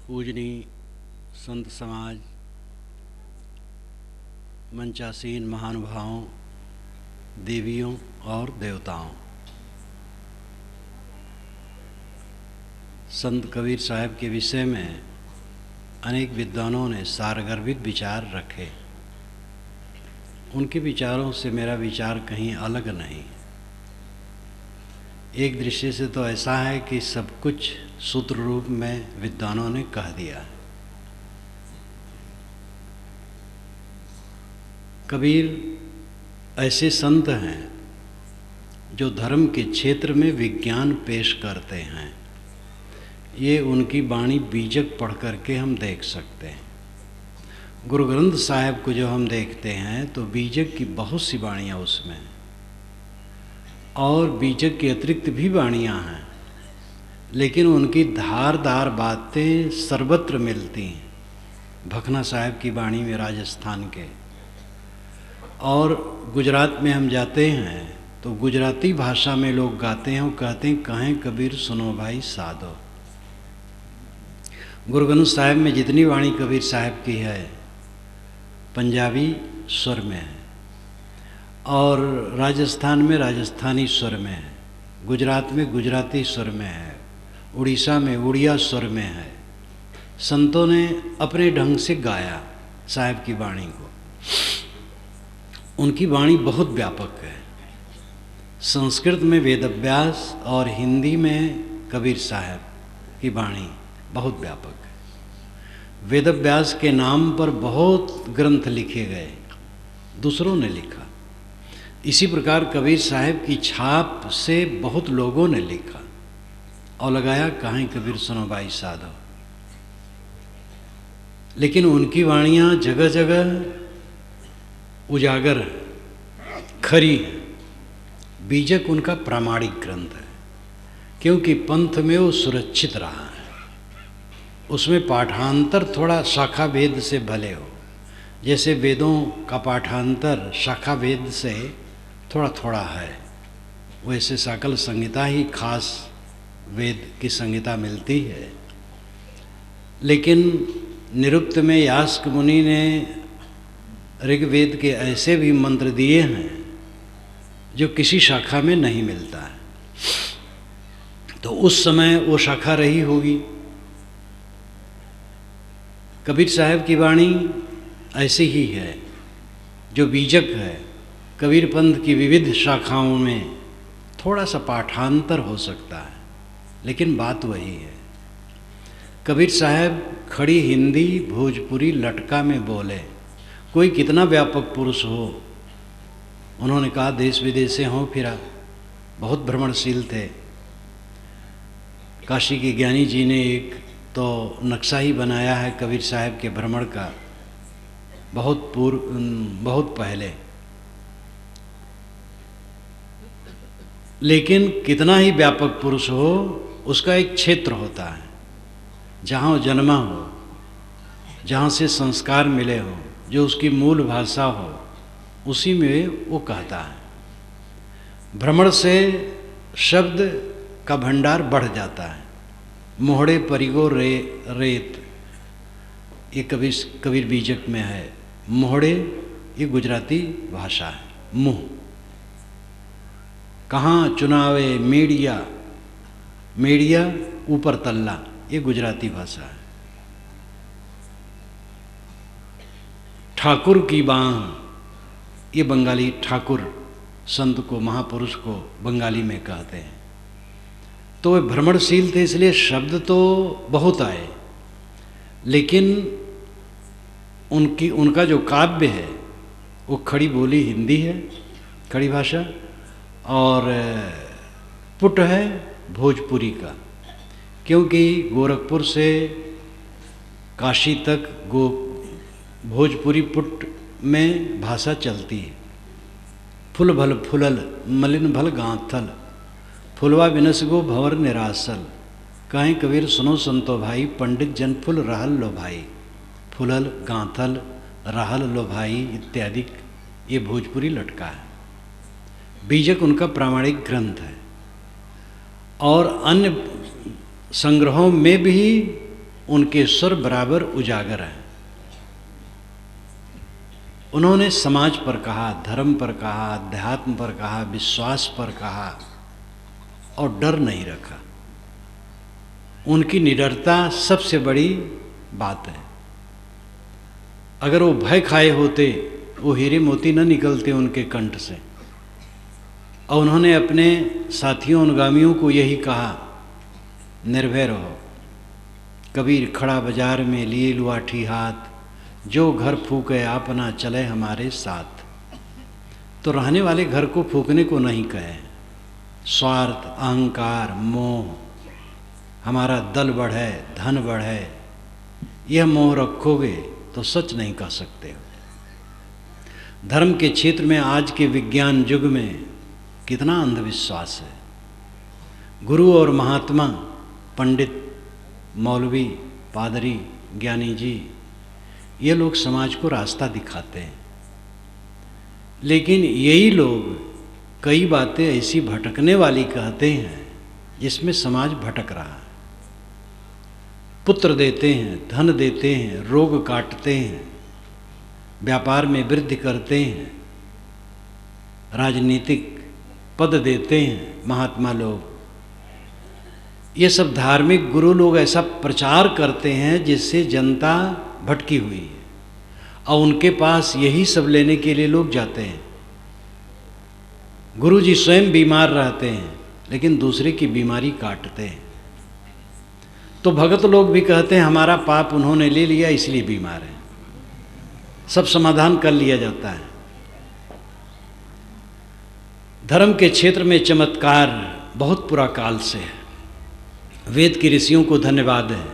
पूजनीय संत समाज, मंचासीन महानुभावों, देवियों और देवताओं, संत कबीर साहब के विषय में अनेक विद्वानों ने सारगर्भित विचार रखे। उनके विचारों से मेरा विचार कहीं अलग नहीं। एक दृष्टि से तो ऐसा है कि सब कुछ सूत्र रूप में विद्वानों ने कह दिया। कबीर ऐसे संत हैं जो धर्म के क्षेत्र में विज्ञान पेश करते हैं। ये उनकी वाणी बीजक पढ़ करके हम देख सकते हैं। गुरु ग्रंथ साहिब को जो हम देखते हैं तो बीजक की बहुत सी वाणियाँ उसमें हैं और बीजक के अतिरिक्त भी वाणियाँ हैं, लेकिन उनकी धारदार बातें सर्वत्र मिलती हैं। भखना साहब की वाणी में राजस्थान के, और गुजरात में हम जाते हैं तो गुजराती भाषा में लोग गाते हैं और कहते हैं, कहें कबीर सुनो भाई साधो। गुरु ग्रंथ साहिब में जितनी वाणी कबीर साहब की है पंजाबी स्वर में है, और राजस्थान में राजस्थानी स्वर में है, गुजरात में गुजराती स्वर में है, उड़ीसा में उड़िया स्वर में है। संतों ने अपने ढंग से गाया साहब की वाणी को। उनकी वाणी बहुत व्यापक है। संस्कृत में वेदव्यास और हिंदी में कबीर साहब की वाणी बहुत व्यापक है। वेदव्यास के नाम पर बहुत ग्रंथ लिखे गए, दूसरों ने लिखा। इसी प्रकार कबीर साहब की छाप से बहुत लोगों ने लिखा और लगाया, कहें कबीर सुनो भाई साधो। लेकिन उनकी वाणियाँ जगह जगह उजागर खरी है। बीजक उनका प्रामाणिक ग्रंथ है, क्योंकि पंथ में वो सुरक्षित रहा है। उसमें पाठांतर थोड़ा शाखा भेद से भले हो, जैसे वेदों का पाठांतर शाखा भेद से थोड़ा थोड़ा है, वैसे सकल संहिता ही खास वेद की संहिता मिलती है। लेकिन निरुक्त में यास्क मुनि ने ऋग्वेद के ऐसे भी मंत्र दिए हैं जो किसी शाखा में नहीं मिलता है, तो उस समय वो शाखा रही होगी। कबीर साहब की वाणी ऐसी ही है जो बीजक है। कबीर पंथ की विविध शाखाओं में थोड़ा सा पाठांतर हो सकता है, लेकिन बात वही है। कबीर साहब खड़ी हिंदी भोजपुरी लटका में बोले। कोई कितना व्यापक पुरुष हो, उन्होंने कहा देश विदेश से हों फिरा, बहुत भ्रमणशील थे। काशी के ज्ञानी जी ने एक तो नक्शा ही बनाया है कबीर साहब के भ्रमण का, बहुत पहले। लेकिन कितना ही व्यापक पुरुष हो, उसका एक क्षेत्र होता है जहाँ वो जन्मा हो, जहाँ से संस्कार मिले हो, जो उसकी मूल भाषा हो, उसी में वो कहता है। भ्रमण से शब्द का भंडार बढ़ जाता है। मोहड़े परिगो रेत, ये कबीर बीजक में है। मोहड़े ये गुजराती भाषा है, मुँह। कहाँ चुनावे मेड़िया, मेड़िया ऊपर तल्ला, ये गुजराती भाषा है। ठाकुर की बांह, ये बंगाली ठाकुर संत को, महापुरुष को बंगाली में कहते हैं। तो वे भ्रमणशील थे, इसलिए शब्द तो बहुत आए, लेकिन उनका जो काव्य है वो खड़ी बोली हिंदी है, खड़ी भाषा, और पुट है भोजपुरी का, क्योंकि गोरखपुर से काशी तक भोजपुरी पुट में भाषा चलती है। फुल भल फुलल मलिन भल गांथल, फुलवा विनस गो भंवर निरासल, कहें कबीर सुनो संतो भाई, पंडित जन फुल रहल लो भाई। फुलल गांथल रहल लो भाई इत्यादि ये भोजपुरी लटका है। बीजक उनका प्रामाणिक ग्रंथ है, और अन्य संग्रहों में भी उनके स्वर बराबर उजागर हैं। उन्होंने समाज पर कहा, धर्म पर कहा, अध्यात्म पर कहा, विश्वास पर कहा और डर नहीं रखा। उनकी निडरता सबसे बड़ी बात है। अगर वो भय खाए होते, वो हीरे मोती न निकलते उनके कंठ से। और उन्होंने अपने साथियों अनुगामियों को यही कहा, निर्भय रहो। कबीर खड़ा बाजार में लिए लुआठी हाथ, जो घर फूके अपना चले हमारे साथ। तो रहने वाले घर को फूकने को नहीं कहे। स्वार्थ, अहंकार, मोह, हमारा दल बढ़े, धन बढ़े, यह मोह रखोगे तो सच नहीं कह सकते हो। धर्म के क्षेत्र में आज के विज्ञान युग में कितना अंधविश्वास है। गुरु और महात्मा, पंडित, मौलवी, पादरी, ज्ञानी जी, ये लोग समाज को रास्ता दिखाते हैं। लेकिन यही लोग कई बातें ऐसी भटकने वाली कहते हैं जिसमें समाज भटक रहा है। पुत्र देते हैं, धन देते हैं, रोग काटते हैं, व्यापार में वृद्धि करते हैं, राजनीतिक पद देते हैं महात्मा लोग। ये सब धार्मिक गुरु लोग ऐसा प्रचार करते हैं जिससे जनता भटकी हुई है और उनके पास यही सब लेने के लिए लोग जाते हैं। गुरु जी स्वयं बीमार रहते हैं लेकिन दूसरे की बीमारी काटते हैं। तो भगत लोग भी कहते हैं हमारा पाप उन्होंने ले लिया इसलिए बीमार है। सब समाधान कर लिया जाता है। धर्म के क्षेत्र में चमत्कार बहुत पुरा काल से है। वेद के ऋषियों को धन्यवाद है,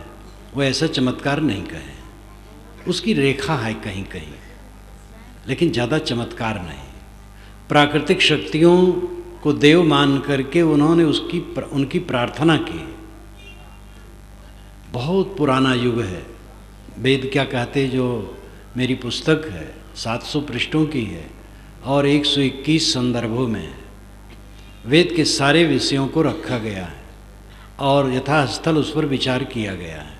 वो ऐसा चमत्कार नहीं कहे। उसकी रेखा है कहीं कहीं, लेकिन ज़्यादा चमत्कार नहीं। प्राकृतिक शक्तियों को देव मान करके उन्होंने उनकी प्रार्थना की। बहुत पुराना युग है। वेद क्या कहते, जो मेरी पुस्तक है 700 पृष्ठों की है और 121 संदर्भों में वेद के सारे विषयों को रखा गया है और यथास्थल उस पर विचार किया गया है।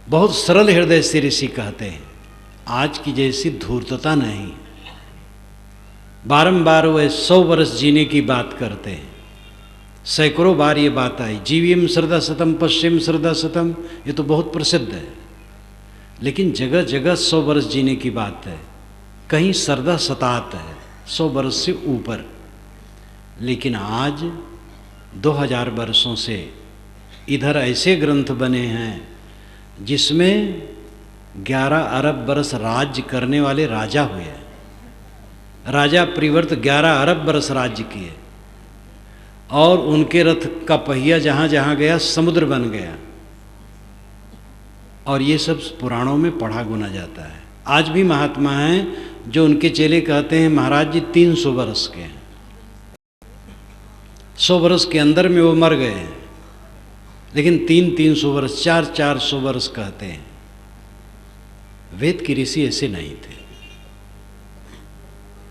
बहुत सरल हृदय से ऋषि कहते हैं, आज की जैसी धूर्तता नहीं। बारंबार वह 100 वर्ष जीने की बात करते हैं। सैकड़ों बार ये बात आई, जीवियम श्रद्धा सतम पश्चिम श्रद्धा सतम, ये तो बहुत प्रसिद्ध है। लेकिन जगह जगह 100 वर्ष जीने की बात है। कहीं श्रद्धा सतात है 100 वर्ष से ऊपर। लेकिन आज 2000 वर्षों से इधर ऐसे ग्रंथ बने हैं जिसमें 11 अरब वर्ष राज्य करने वाले राजा हुए। राजा प्रिवर्त 11 अरब वर्ष राज्य किए और उनके रथ का पहिया जहाँ जहाँ गया समुद्र बन गया। और ये सब पुराणों में पढ़ा गुना जाता है। आज भी महात्मा हैं जो उनके चेले कहते हैं महाराज जी 300 वर्ष के हैं, 100 वर्ष के अंदर में वो मर गए हैं, लेकिन 300 वर्ष 400 वर्ष कहते हैं। वेद के ऋषि ऐसे नहीं थे।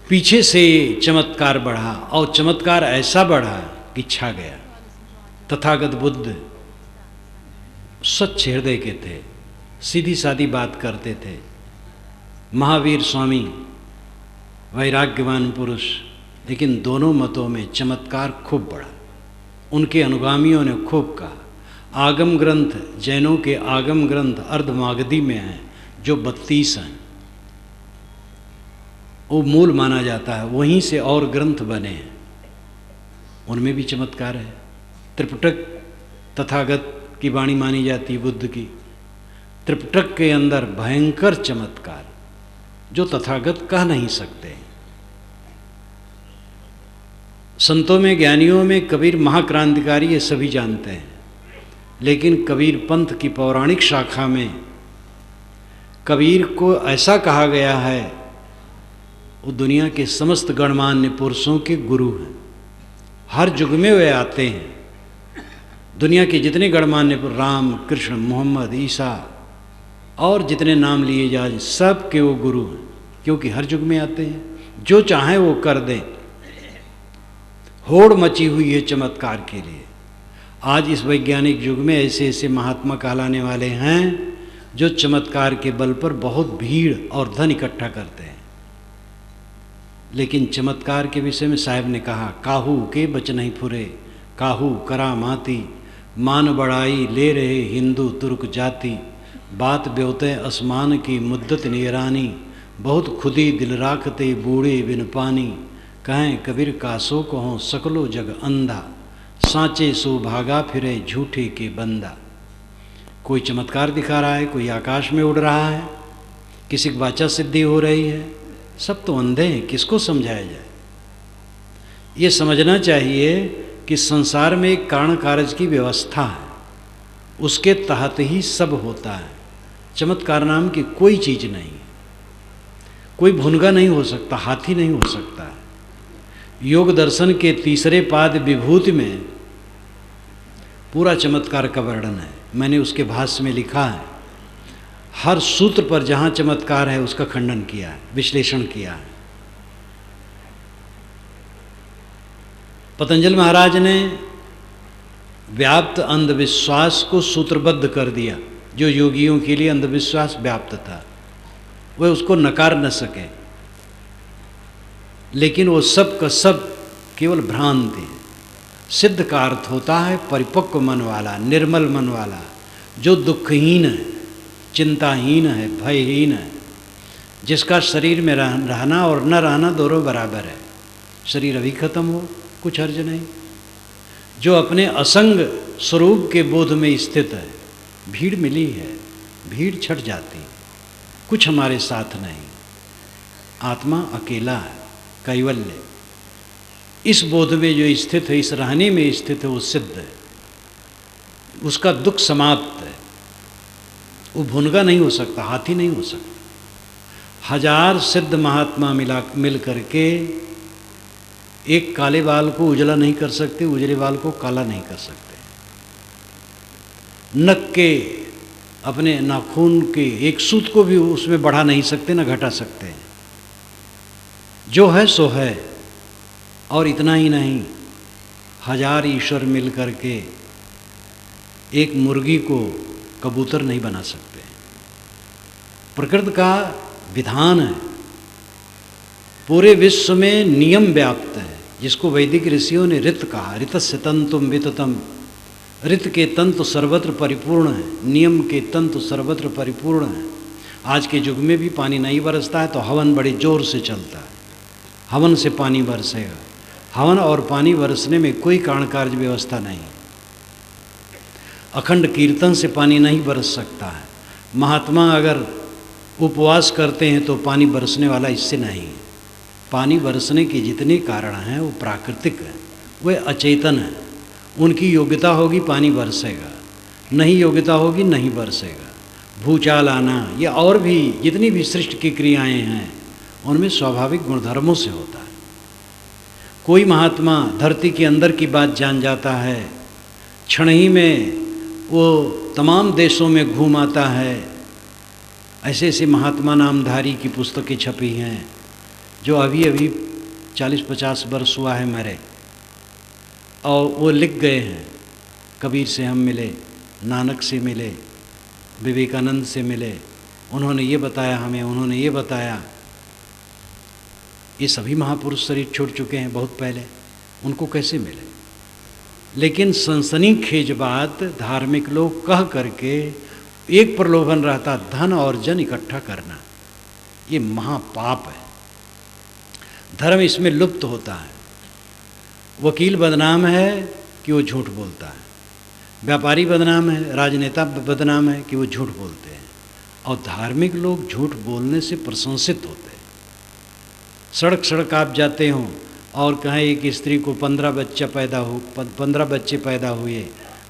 पीछे से चमत्कार बढ़ा और चमत्कार ऐसा बढ़ा कि छा गया। तथागत बुद्ध स्वच्छ हृदय के थे, सीधी सादी बात करते थे। महावीर स्वामी वैराग्यवान पुरुष, लेकिन दोनों मतों में चमत्कार खूब बढ़ा। उनके अनुगामियों ने खूब कहा। आगम ग्रंथ, जैनों के आगम ग्रंथ अर्धमागधी में हैं जो 32 हैं, वो मूल माना जाता है। वहीं से और ग्रंथ बने हैं, उनमें भी चमत्कार है। त्रिपिटक तथागत की वाणी मानी जाती है बुद्ध की। त्रिपिटक के अंदर भयंकर चमत्कार जो तथागत कह नहीं सकते। संतों में, ज्ञानियों में कबीर महाक्रांतिकारी, ये सभी जानते हैं। लेकिन कबीर पंथ की पौराणिक शाखा में कबीर को ऐसा कहा गया है, वो दुनिया के समस्त गणमान्य पुरुषों के गुरु हैं। हर युग में वे आते हैं। दुनिया के जितने गणमान्य राम, कृष्ण, मोहम्मद, ईसा और जितने नाम लिए जाए, सब के वो गुरु हैं, क्योंकि हर युग में आते हैं। जो चाहें वो कर दें। होड़ मची हुई है चमत्कार के लिए। आज इस वैज्ञानिक युग में ऐसे ऐसे महात्मा कहलाने वाले हैं जो चमत्कार के बल पर बहुत भीड़ और धन इकट्ठा करते हैं। लेकिन चमत्कार के विषय में साहब ने कहा, काहू के बच नहीं फुरे, काहू करामाती, मान बड़ाई ले रहे हिंदू तुर्क जाति, बात ब्योते आसमान की मुद्दत निगरानी, बहुत खुदी दिल राखते बूढ़े बिन पानी, कहें कबीर कासो कहो सकलो जग अंधा, सांचे सो भागा फिरे झूठे के बंदा। कोई चमत्कार दिखा रहा है, कोई आकाश में उड़ रहा है, किसी की वाचा सिद्धि हो रही है, सब तो अंधे हैं, किसको समझाया जाए। ये समझना चाहिए कि संसार में एक कारण कारज की व्यवस्था है, उसके तहत ही सब होता है। चमत्कार नाम की कोई चीज़ नहीं, कोई भुनगा नहीं हो सकता, हाथी नहीं हो सकता। योग दर्शन के तीसरे पाद विभूति में पूरा चमत्कार का वर्णन है। मैंने उसके भाष्य में लिखा है, हर सूत्र पर जहाँ चमत्कार है उसका खंडन किया है, विश्लेषण किया है। पतंजलि महाराज ने व्याप्त अंधविश्वास को सूत्रबद्ध कर दिया। जो योगियों के लिए अंधविश्वास व्याप्त था, वह उसको नकार न सके, लेकिन वो सब का सब केवल भ्रांति है। सिद्ध का अर्थ होता है परिपक्व मन वाला, निर्मल मन वाला, जो दुखहीन है, चिंताहीन है, भयहीन है, जिसका शरीर में रहना और न रहना दोनों बराबर है। शरीर अभी खत्म हो, कुछ हर्ज नहीं। जो अपने असंग स्वरूप के बोध में स्थित है, भीड़ मिली है, भीड़ छट जाती, कुछ हमारे साथ नहीं, आत्मा अकेला है, कैवल्य। इस बोध में जो स्थित है, इस रहने में स्थित है, वो सिद्ध है, उसका दुख समाप्त है। वो भुनगा नहीं हो सकता, हाथी नहीं हो सकता। हजार सिद्ध महात्मा मिल करके एक काले बाल को उजला नहीं कर सकते, उजले बाल को काला नहीं कर सकते। नख के अपने नाखून के एक सूत को भी उसमें बढ़ा नहीं सकते, ना घटा सकते। जो है सो है। और इतना ही नहीं, हजार ईश्वर मिल करके एक मुर्गी को कबूतर नहीं बना सकते। प्रकृति का विधान है, पूरे विश्व में नियम व्याप्त है, जिसको वैदिक ऋषियों ने ऋत कहा। ऋतस्य तंतुम विततम, ऋत के तंतु सर्वत्र परिपूर्ण है, नियम के तंतु सर्वत्र परिपूर्ण है। आज के युग में भी पानी नहीं बरसता है तो हवन बड़े जोर से चलता है, हवन से पानी बरसेगा। हवन और पानी बरसने में कोई कारण कार्य व्यवस्था नहीं। अखंड कीर्तन से पानी नहीं बरस सकता है। महात्मा अगर उपवास करते हैं तो पानी बरसने वाला इससे नहीं। पानी बरसने के जितने कारण हैं वो प्राकृतिक हैं, वे अचेतन हैं। उनकी योग्यता होगी पानी बरसेगा, नहीं योग्यता होगी नहीं बरसेगा। भूचाल आना या और भी जितनी भी सृष्टि की क्रियाएं हैं, उनमें स्वाभाविक गुणधर्मों से होता है। कोई महात्मा धरती के अंदर की बात जान जाता है, क्षण ही में वो तमाम देशों में घूम आता है। ऐसे ऐसे महात्मा नामधारी की पुस्तकें छपी हैं, जो अभी अभी 40-50 वर्ष हुआ है मरे, और वो लिख गए हैं। कबीर से हम मिले, नानक से मिले, विवेकानंद से मिले, उन्होंने ये बताया हमें, उन्होंने ये बताया। ये सभी महापुरुष शरीर छोड़ चुके हैं बहुत पहले, उनको कैसे मिले? लेकिन सनसनीखेज बात धार्मिक लोग कह करके एक प्रलोभन रहता, धन और जन इकट्ठा करना। ये महापाप है, धर्म इसमें लुप्त होता है। वकील बदनाम है कि वो झूठ बोलता है, व्यापारी बदनाम है, राजनेता बदनाम है कि वो झूठ बोलते हैं, और धार्मिक लोग झूठ बोलने से प्रशंसित होते हैं। सड़क सड़क आप जाते हों और कहें एक स्त्री को 15 बच्चे पैदा हुए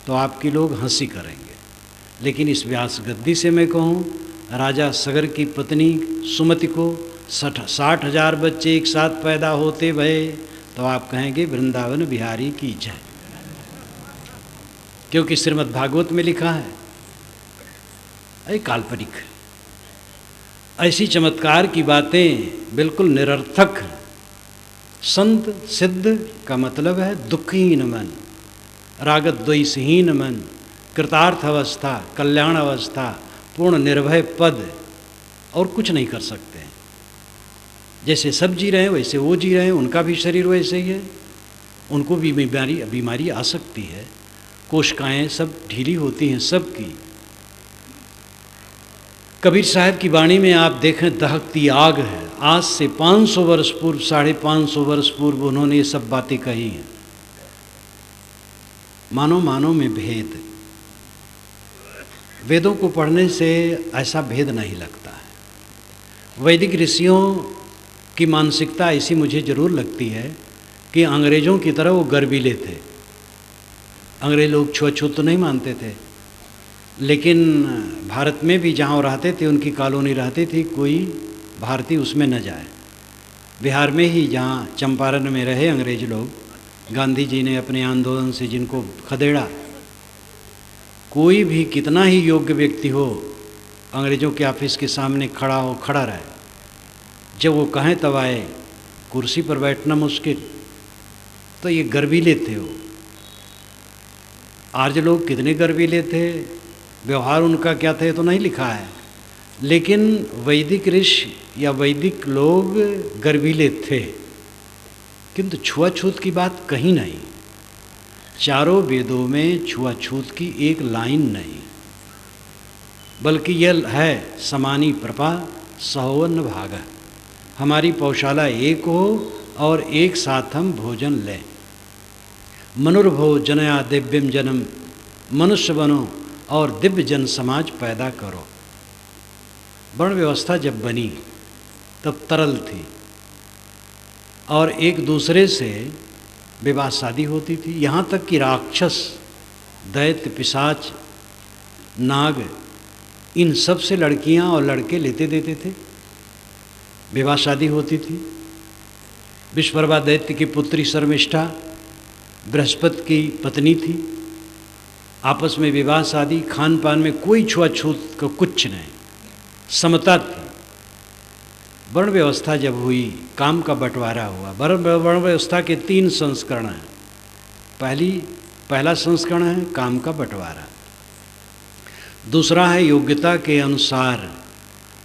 तो आपकी लोग हंसी करेंगे। लेकिन इस व्यास गद्दी से मैं कहूँ, राजा सगर की पत्नी सुमति को 60,000 बच्चे एक साथ पैदा होते भये तो आप कहेंगे वृंदावन बिहारी की जय, क्योंकि श्रीमद् भागवत में लिखा है। अरे काल्पनिक है। ऐसी चमत्कार की बातें बिल्कुल निरर्थक हैं। संत सिद्ध का मतलब है दुखहीन मन, रागद्वेषहीन मन, कृतार्थ अवस्था, कल्याण अवस्था, पूर्ण निर्भय पद, और कुछ नहीं कर सकते। जैसे सब जी रहे हैं वैसे वो जी रहे हैं, उनका भी शरीर वैसे ही है, उनको भी बीमारी आ सकती है, कोशिकाएं सब ढीली होती हैं सबकी। कबीर साहब की वाणी में आप देखें दहकती आग है। आज से 500 वर्ष पूर्व, 550 वर्ष पूर्व उन्होंने ये सब बातें कही हैं। मानो में भेद, वेदों को पढ़ने से ऐसा भेद नहीं लगता है। वैदिक ऋषियों की मानसिकता ऐसी मुझे ज़रूर लगती है कि अंग्रेज़ों की तरह वो गर्वीले थे। अंग्रेज लोग छुआछूत तो नहीं मानते थे, लेकिन भारत में भी जहाँ वो रहते थे, उनकी कॉलोनी रहती थी, कोई भारतीय उसमें न जाए। बिहार में ही जहाँ चंपारण में रहे अंग्रेज लोग, गांधी जी ने अपने आंदोलन से जिनको खदेड़ा, कोई भी कितना ही योग्य व्यक्ति हो अंग्रेज़ों के ऑफिस के सामने खड़ा रहे, जब वो कहें तब आए, कुर्सी पर बैठना मुश्किल। तो ये गर्वीले थे वो। आज लोग कितने गर्वीले थे, व्यवहार उनका क्या थे तो नहीं लिखा है, लेकिन वैदिक ऋषि या वैदिक लोग गर्वीले थे, किंतु छुआछूत की बात कहीं नहीं। चारों वेदों में छुआछूत की एक लाइन नहीं, बल्कि यह है समानी प्रपा सहोवन भाग, हमारी पौशाला एक हो और एक साथ हम भोजन लें। मनुर्भो जनया दिव्यम जन्म, मनुष्य बनो और दिव्य जन समाज पैदा करो। वर्ण व्यवस्था जब बनी तब तरल थी और एक दूसरे से विवाह शादी होती थी, यहाँ तक कि राक्षस, दैत्य, पिशाच, नाग, इन सब से लड़कियाँ और लड़के लेते देते थे, विवाह शादी होती थी। विश्वकर्मा दैत्य की पुत्री शर्मिष्ठा बृहस्पति की पत्नी थी, आपस में विवाह शादी, खान पान में कोई छुआछूत का कुछ नहीं, समता थी। वर्ण व्यवस्था जब हुई, काम का बंटवारा हुआ। वर्ण व्यवस्था के 3 संस्करण हैं। पहला संस्करण है काम का बंटवारा, दूसरा है योग्यता के अनुसार,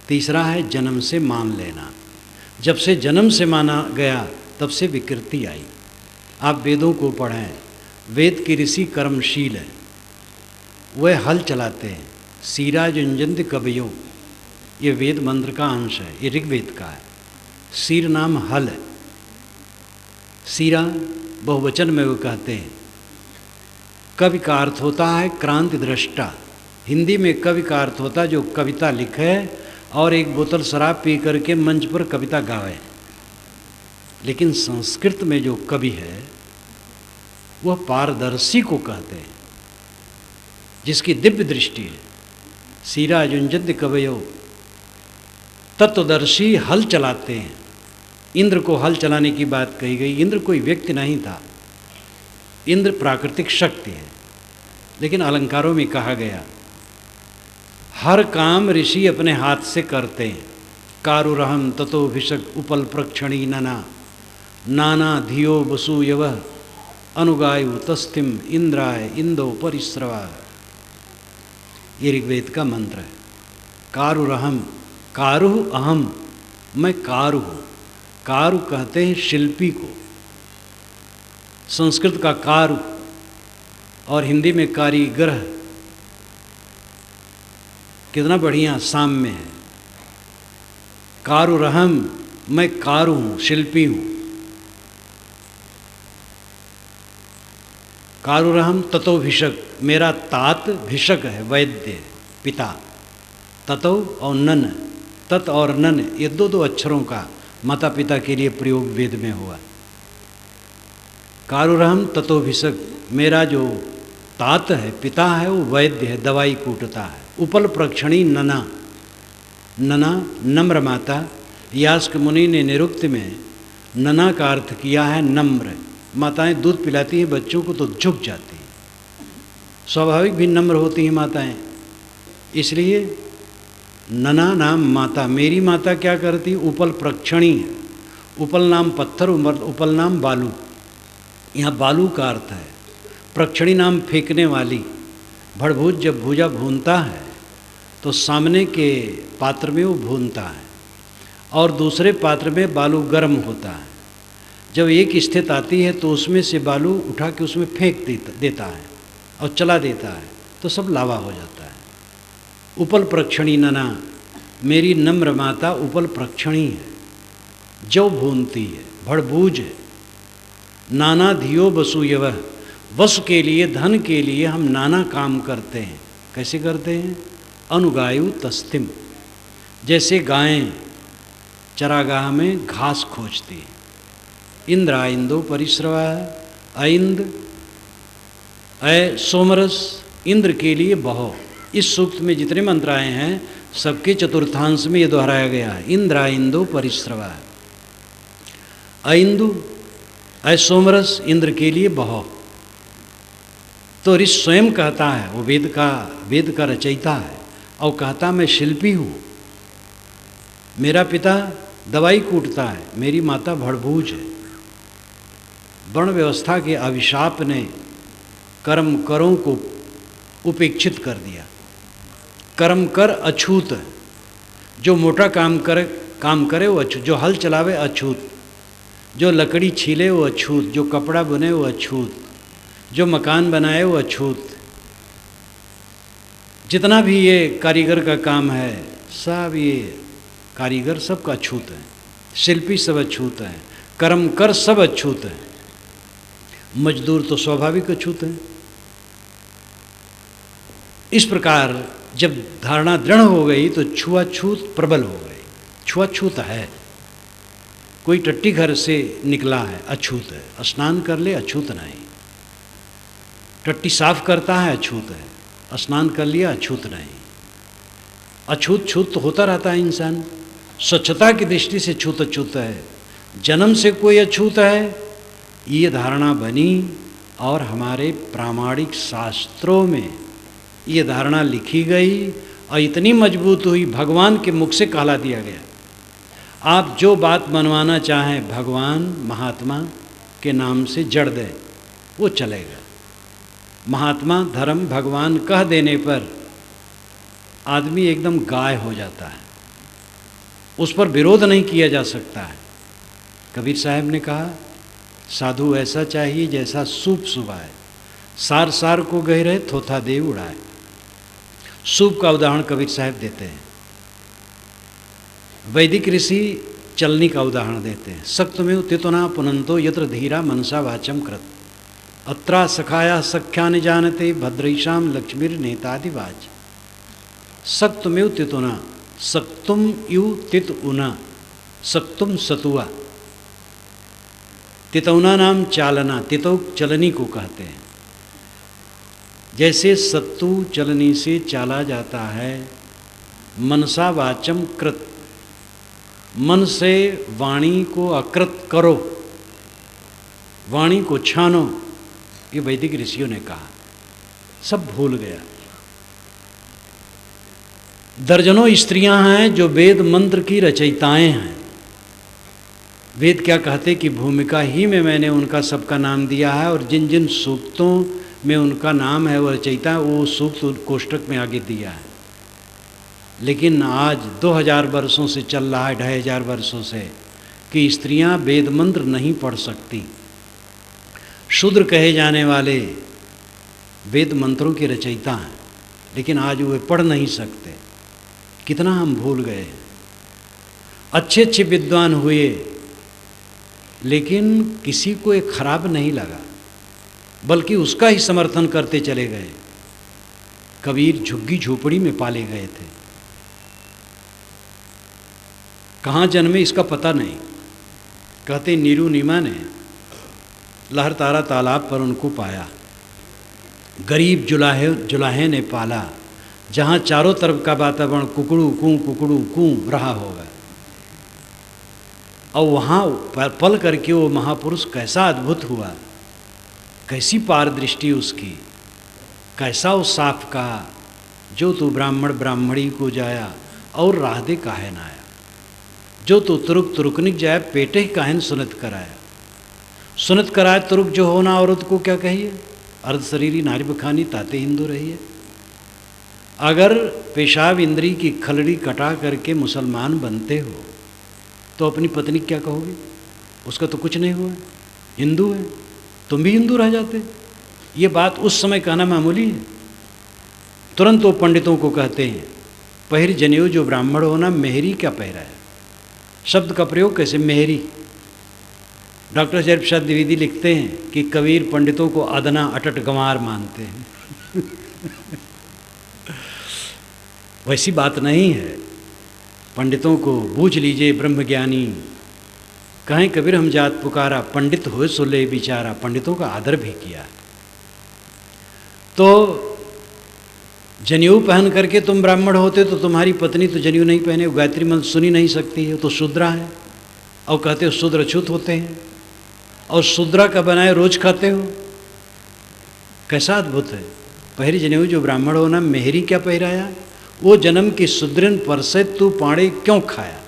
तीसरा है जन्म से मान लेना। जब से जन्म से माना गया तब से विकृति आई। आप वेदों को पढ़ें, वेद के ऋषि कर्मशील हैं, वह हल चलाते हैं। सीरा जुंजंत कवयो, ये वेद मंत्र का अंश है, ये ऋग्वेद का है। सीर नाम हल है, सीरा बहुवचन में वो कहते हैं। कवि का अर्थ होता है क्रांति दृष्टा। हिंदी में कवि का अर्थ होता है जो कविता लिखे और एक बोतल शराब पी करके मंच पर कविता गावे। लेकिन संस्कृत में जो कवि है वह पारदर्शी को कहते हैं, जिसकी दिव्य दृष्टि है। सीरा जुंजद कवयो, तत्वदर्शी हल चलाते हैं। इंद्र को हल चलाने की बात कही गई। इंद्र कोई व्यक्ति नहीं था, इंद्र प्राकृतिक शक्ति है, लेकिन अलंकारों में कहा गया हर काम ऋषि अपने हाथ से करते हैं। कारुरहम ततो भिषक उपल प्रक्षणी नना, नाना धियो वसु यव अनुगायु तस्तिम इंद्राय इंदो परिश्रवा। ये ऋग्वेद का मंत्र है। कारुरहम, कारुह अहम, मैं कारू हूँ। कारू कहते हैं शिल्पी को, संस्कृत का कारू और हिंदी में कारीगर। कितना बढ़िया साम्य है। कारुरहम, मैं कारू हूँ, शिल्पी हूँ। कारुरहम ततो भिषक, मेरा तात भिषक है, वैद्य पिता। ततो और नन, तत् और नन, ये दो अक्षरों का माता पिता के लिए प्रयोग वेद में हुआ। कारुरहम ततो भिषक, मेरा जो तात है, पिता है, वो वैद्य है, दवाई कूटता है। उपल प्रक्षणी नना, नना नम्र माता। यास्क मुनि ने निरुक्त में नना का अर्थ किया है नम्र। माताएं दूध पिलाती हैं बच्चों को तो झुक जाती हैं, स्वाभाविक भी नम्र होती हैं माताएं। इसलिए नना नाम माता। मेरी माता क्या करती? उपल प्रक्षणी है। उपल नाम पत्थर, उपल नाम बालू। यहाँ बालू का अर्थ है प्रक्षणी नाम फेंकने वाली भड़भूज जब भूजा भूनता है तो सामने के पात्र में वो भूनता है और दूसरे पात्र में बालू गर्म होता है। जब एक स्थिति आती है तो उसमें से बालू उठा के उसमें फेंक देता है और चला देता है तो सब लावा हो जाता है। उपल प्रक्षणी नना, मेरी नम्र माता उपल प्रक्षणी है, जो भूनती है, भड़बूज है। नाना धियो बसुयव, वसु के लिए, धन के लिए हम नाना काम करते हैं। कैसे करते हैं? अनुगायु तस्तिम, जैसे गायें चरागाह में घास खोजती है। इंद्रा इंदो परिश्रवा, ऐंद ऐ सोमरस, इंद्र के लिए बहो। इस सूक्त में जितने मंत्र आए हैं सबके चतुर्थांश में ये दोहराया गया है। इंद्रा इंदो परिश्रवा, ऐंदु ऐ सोमरस, इंद्र के लिए बहो। तो ऋषि स्वयं कहता है, वो वेद का रचयिता है और कहता मैं शिल्पी हूँ। मेरा पिता दवाई कूटता है, मेरी माता भड़भूज है। वर्ण व्यवस्था के अभिशाप ने कर्म करों को उपेक्षित कर दिया। कर्म कर अछूत, जो मोटा काम करे वो अछूत, जो हल चलावे अछूत, जो लकड़ी छीले वो अछूत, जो कपड़ा बुने वो अछूत, जो मकान बनाए वो अछूत। जितना भी ये कारीगर का काम है सब ये कारीगर सबका अछूत है, शिल्पी सब अछूत हैं, कर्म कर सब अछूत हैं, मजदूर तो स्वाभाविक अछूत हैं। इस प्रकार जब धारणा दृढ़ हो गई तो छुआछूत प्रबल हो गई। छुआछूत है, कोई टट्टी घर से निकला है अछूत है, स्नान कर ले अछूत नहीं। टट्टी साफ करता है अछूत है, स्नान कर लिया अछूत नहीं। अछूत छूत तो होता रहता है इंसान, स्वच्छता की दृष्टि से छूत अछूत है, जन्म से कोई अछूत है, ये धारणा बनी और हमारे प्रामाणिक शास्त्रों में ये धारणा लिखी गई और इतनी मजबूत हुई, भगवान के मुख से कहला दिया गया। आप जो बात मनवाना चाहें भगवान महात्मा के नाम से जड़ दें, वो चलेगा। महात्मा धर्म भगवान कह देने पर आदमी एकदम गाय हो जाता है, उस पर विरोध नहीं किया जा सकता है। कबीर साहब ने कहा, साधु ऐसा चाहिए जैसा सूप सुबाए, सार सार को गहरे थोथा दे उड़ाए। सूप का उदाहरण कबीर साहब देते हैं। वैदिक ऋषि चलनी का उदाहरण देते हैं। सक्त में तितना पुनंतो यत्र धीरा मनसा वाचम कृत, अत्रा सखाया सख्या न जानते भद्रईशाम लक्ष्मीर नेतादिवाच। सक्त में तितुना, सक्तुम यु तित उना, सक्तुम सतुआ। तितौना नाम चालना, तितौ चलनी को कहते हैं। जैसे सत्तू चलनी से चाला जाता है, मनसा वाचम कृत, मन से वाणी को अकृत करो, वाणी को छानो, ये वैदिक ऋषियों ने कहा। सब भूल गया। दर्जनों स्त्रियां हैं जो वेद मंत्र की रचयिताएं हैं। वेद क्या कहते कि भूमिका ही में मैंने उनका सबका नाम दिया है और जिन जिन सूक्तों में उनका नाम है वो रचयिता, वो सूक्त कोष्टक में आगे दिया है। लेकिन आज 2000 वर्षों से चल रहा है, 2500 वर्षों से, कि स्त्रियां वेद मंत्र नहीं पढ़ सकती। शूद्र कहे जाने वाले वेद मंत्रों के रचयिता हैं, लेकिन आज वे पढ़ नहीं सकते। कितना हम भूल गए। अच्छे अच्छे विद्वान हुए, लेकिन किसी को एक खराब नहीं लगा, बल्कि उसका ही समर्थन करते चले गए। कबीर झुग्गी झोपड़ी में पाले गए थे, कहाँ जन्मे इसका पता नहीं। कहते नीरू नीमा ने लहरतारा तालाब पर उनको पाया, गरीब जुलाहे ने पाला, जहाँ चारों तरफ का वातावरण कुकड़ू कूं रहा होगा। और वहाँ पल करके वो महापुरुष कैसा अद्भुत हुआ, कैसी पारदृष्टि उसकी, कैसा वो साफ कहा, जो तू ब्राह्मण ब्राह्मणी को जाया और राह दे काहे न आया, जो तू तुरुक तुरुकनिक जाए पेटे ही काहन सुनत कराया। सुनत कराए तुरुक जो होना औरत को क्या कहिए, अर्ध शरीरी नारी बखानी ताते हिंदू रहिए। अगर पेशाब इंद्री की खलड़ी कटा करके मुसलमान बनते हो तो अपनी पत्नी क्या कहोगे? उसका तो कुछ नहीं हुआ, हिंदू है, तुम भी हिंदू रह जाते। ये बात उस समय कहना मामूली है। तुरंत वो पंडितों को कहते हैं, पहिर जनेऊ जो ब्राह्मण होना, मेहरी क्या पहरा है। शब्द का प्रयोग कैसे? मेहरी। डॉक्टर हरिप्रसाद प्रसाद द्विवेदी लिखते हैं कि कबीर पंडितों को अदना अटट गंवार मानते हैं। वैसी बात नहीं है। पंडितों को बूझ लीजिए ब्रह्मज्ञानी, कहें कबीर हम जात पुकारा, पंडित हो सो ले बिचारा। पंडितों का आदर भी किया। तो जनेऊ पहन करके तुम ब्राह्मण होते तो तुम्हारी पत्नी तो जनेऊ नहीं पहने, गायत्री मंत्र सुनी नहीं सकती है, तो शूद्रा है। और कहते हो शूद्र अछूत होते हैं, और शूद्रा का बनाए रोज खाते हो। कैसा अद्भुत है। पहरी जनेऊ जो ब्राह्मण हो ना, मेहरी क्या पहराया। वो जन्म की शूद्रन पर से तू पाड़े क्यों खाया।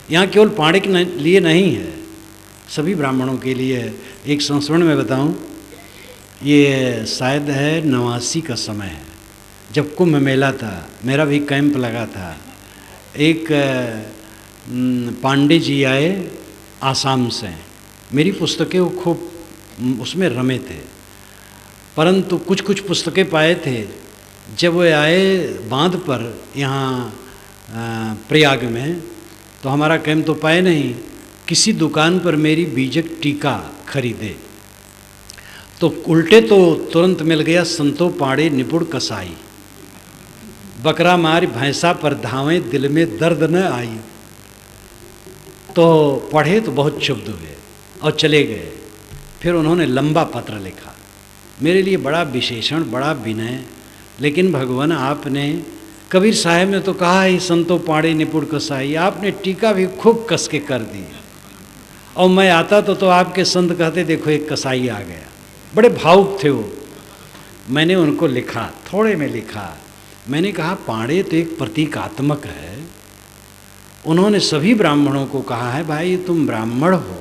यहाँ केवल पाड़े के लिए नहीं है, सभी ब्राह्मणों के लिए है। एक संस्मरण में बताऊँ, ये शायद है 89 का समय है, जब कुंभ मेला था, मेरा भी कैंप लगा था। एक पांडे जी आए आसाम से, मेरी पुस्तकें वो खूब उसमें रमे थे, परंतु कुछ कुछ पुस्तकें पाए थे। जब वो आए बांध पर यहाँ प्रयाग में, तो हमारा कैंप तो पाए नहीं, किसी दुकान पर मेरी बीजक टीका खरीदे, तो उल्टे तो तुरंत मिल गया संतो पाड़े निपुण कसाई। बकरा मार भैंसा पर धावें दिल में दर्द न आई। तो पढ़े तो बहुत क्षुब्ध हुए और चले गए। फिर उन्होंने लंबा पत्र लिखा, मेरे लिए बड़ा विशेषण, बड़ा विनय, लेकिन भगवान आपने, कबीर साहब ने तो कहा ही संतो पाड़े निपुण कसाई, आपने टीका भी खूब कस के कर दी। और मैं आता तो आपके संत कहते देखो एक कसाई आ गया। बड़े भावुक थे वो। मैंने उनको लिखा, थोड़े में लिखा, मैंने कहा पाड़े तो एक प्रतीकात्मक है। उन्होंने सभी ब्राह्मणों को कहा है भाई तुम ब्राह्मण हो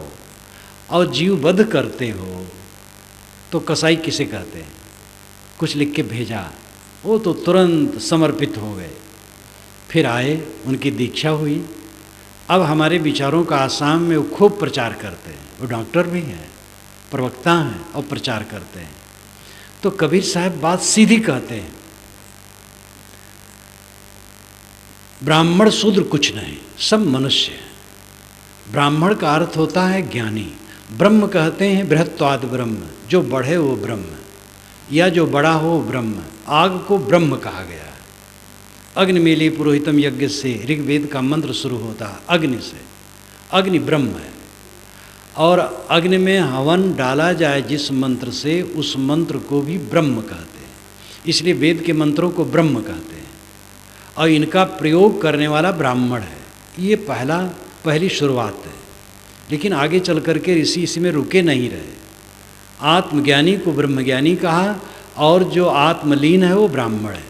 और जीववध करते हो तो कसाई किसे कहते हैं। कुछ लिख के भेजा, वो तो तुरंत समर्पित हो गए। फिर आए, उनकी दीक्षा हुई। अब हमारे विचारों का आसाम में वो खूब प्रचार करते हैं। वो डॉक्टर भी हैं, प्रवक्ता हैं और प्रचार करते हैं। तो कबीर साहब बात सीधी कहते हैं, ब्राह्मण शूद्र कुछ नहीं, सब मनुष्य हैं। ब्राह्मण का अर्थ होता है ज्ञानी। ब्रह्म कहते हैं बृहत्वाद ब्रह्म, जो बढ़े वो ब्रह्म, या जो बड़ा हो ब्रह्म। आग को ब्रह्म कहा गया है। अग्निमेली पुरोहितम यज्ञ से ऋग्वेद का मंत्र शुरू होता है, अग्नि से। अग्नि ब्रह्म है, और अग्नि में हवन डाला जाए जिस मंत्र से, उस मंत्र को भी ब्रह्म कहते हैं। इसलिए वेद के मंत्रों को ब्रह्म कहते हैं, और इनका प्रयोग करने वाला ब्राह्मण है। ये पहली शुरुआत है। लेकिन आगे चल करके ऋषि इसी में रुके नहीं रहे। आत्मज्ञानी को ब्रह्मज्ञानी कहा, और जो आत्मलीन है वो ब्राह्मण है।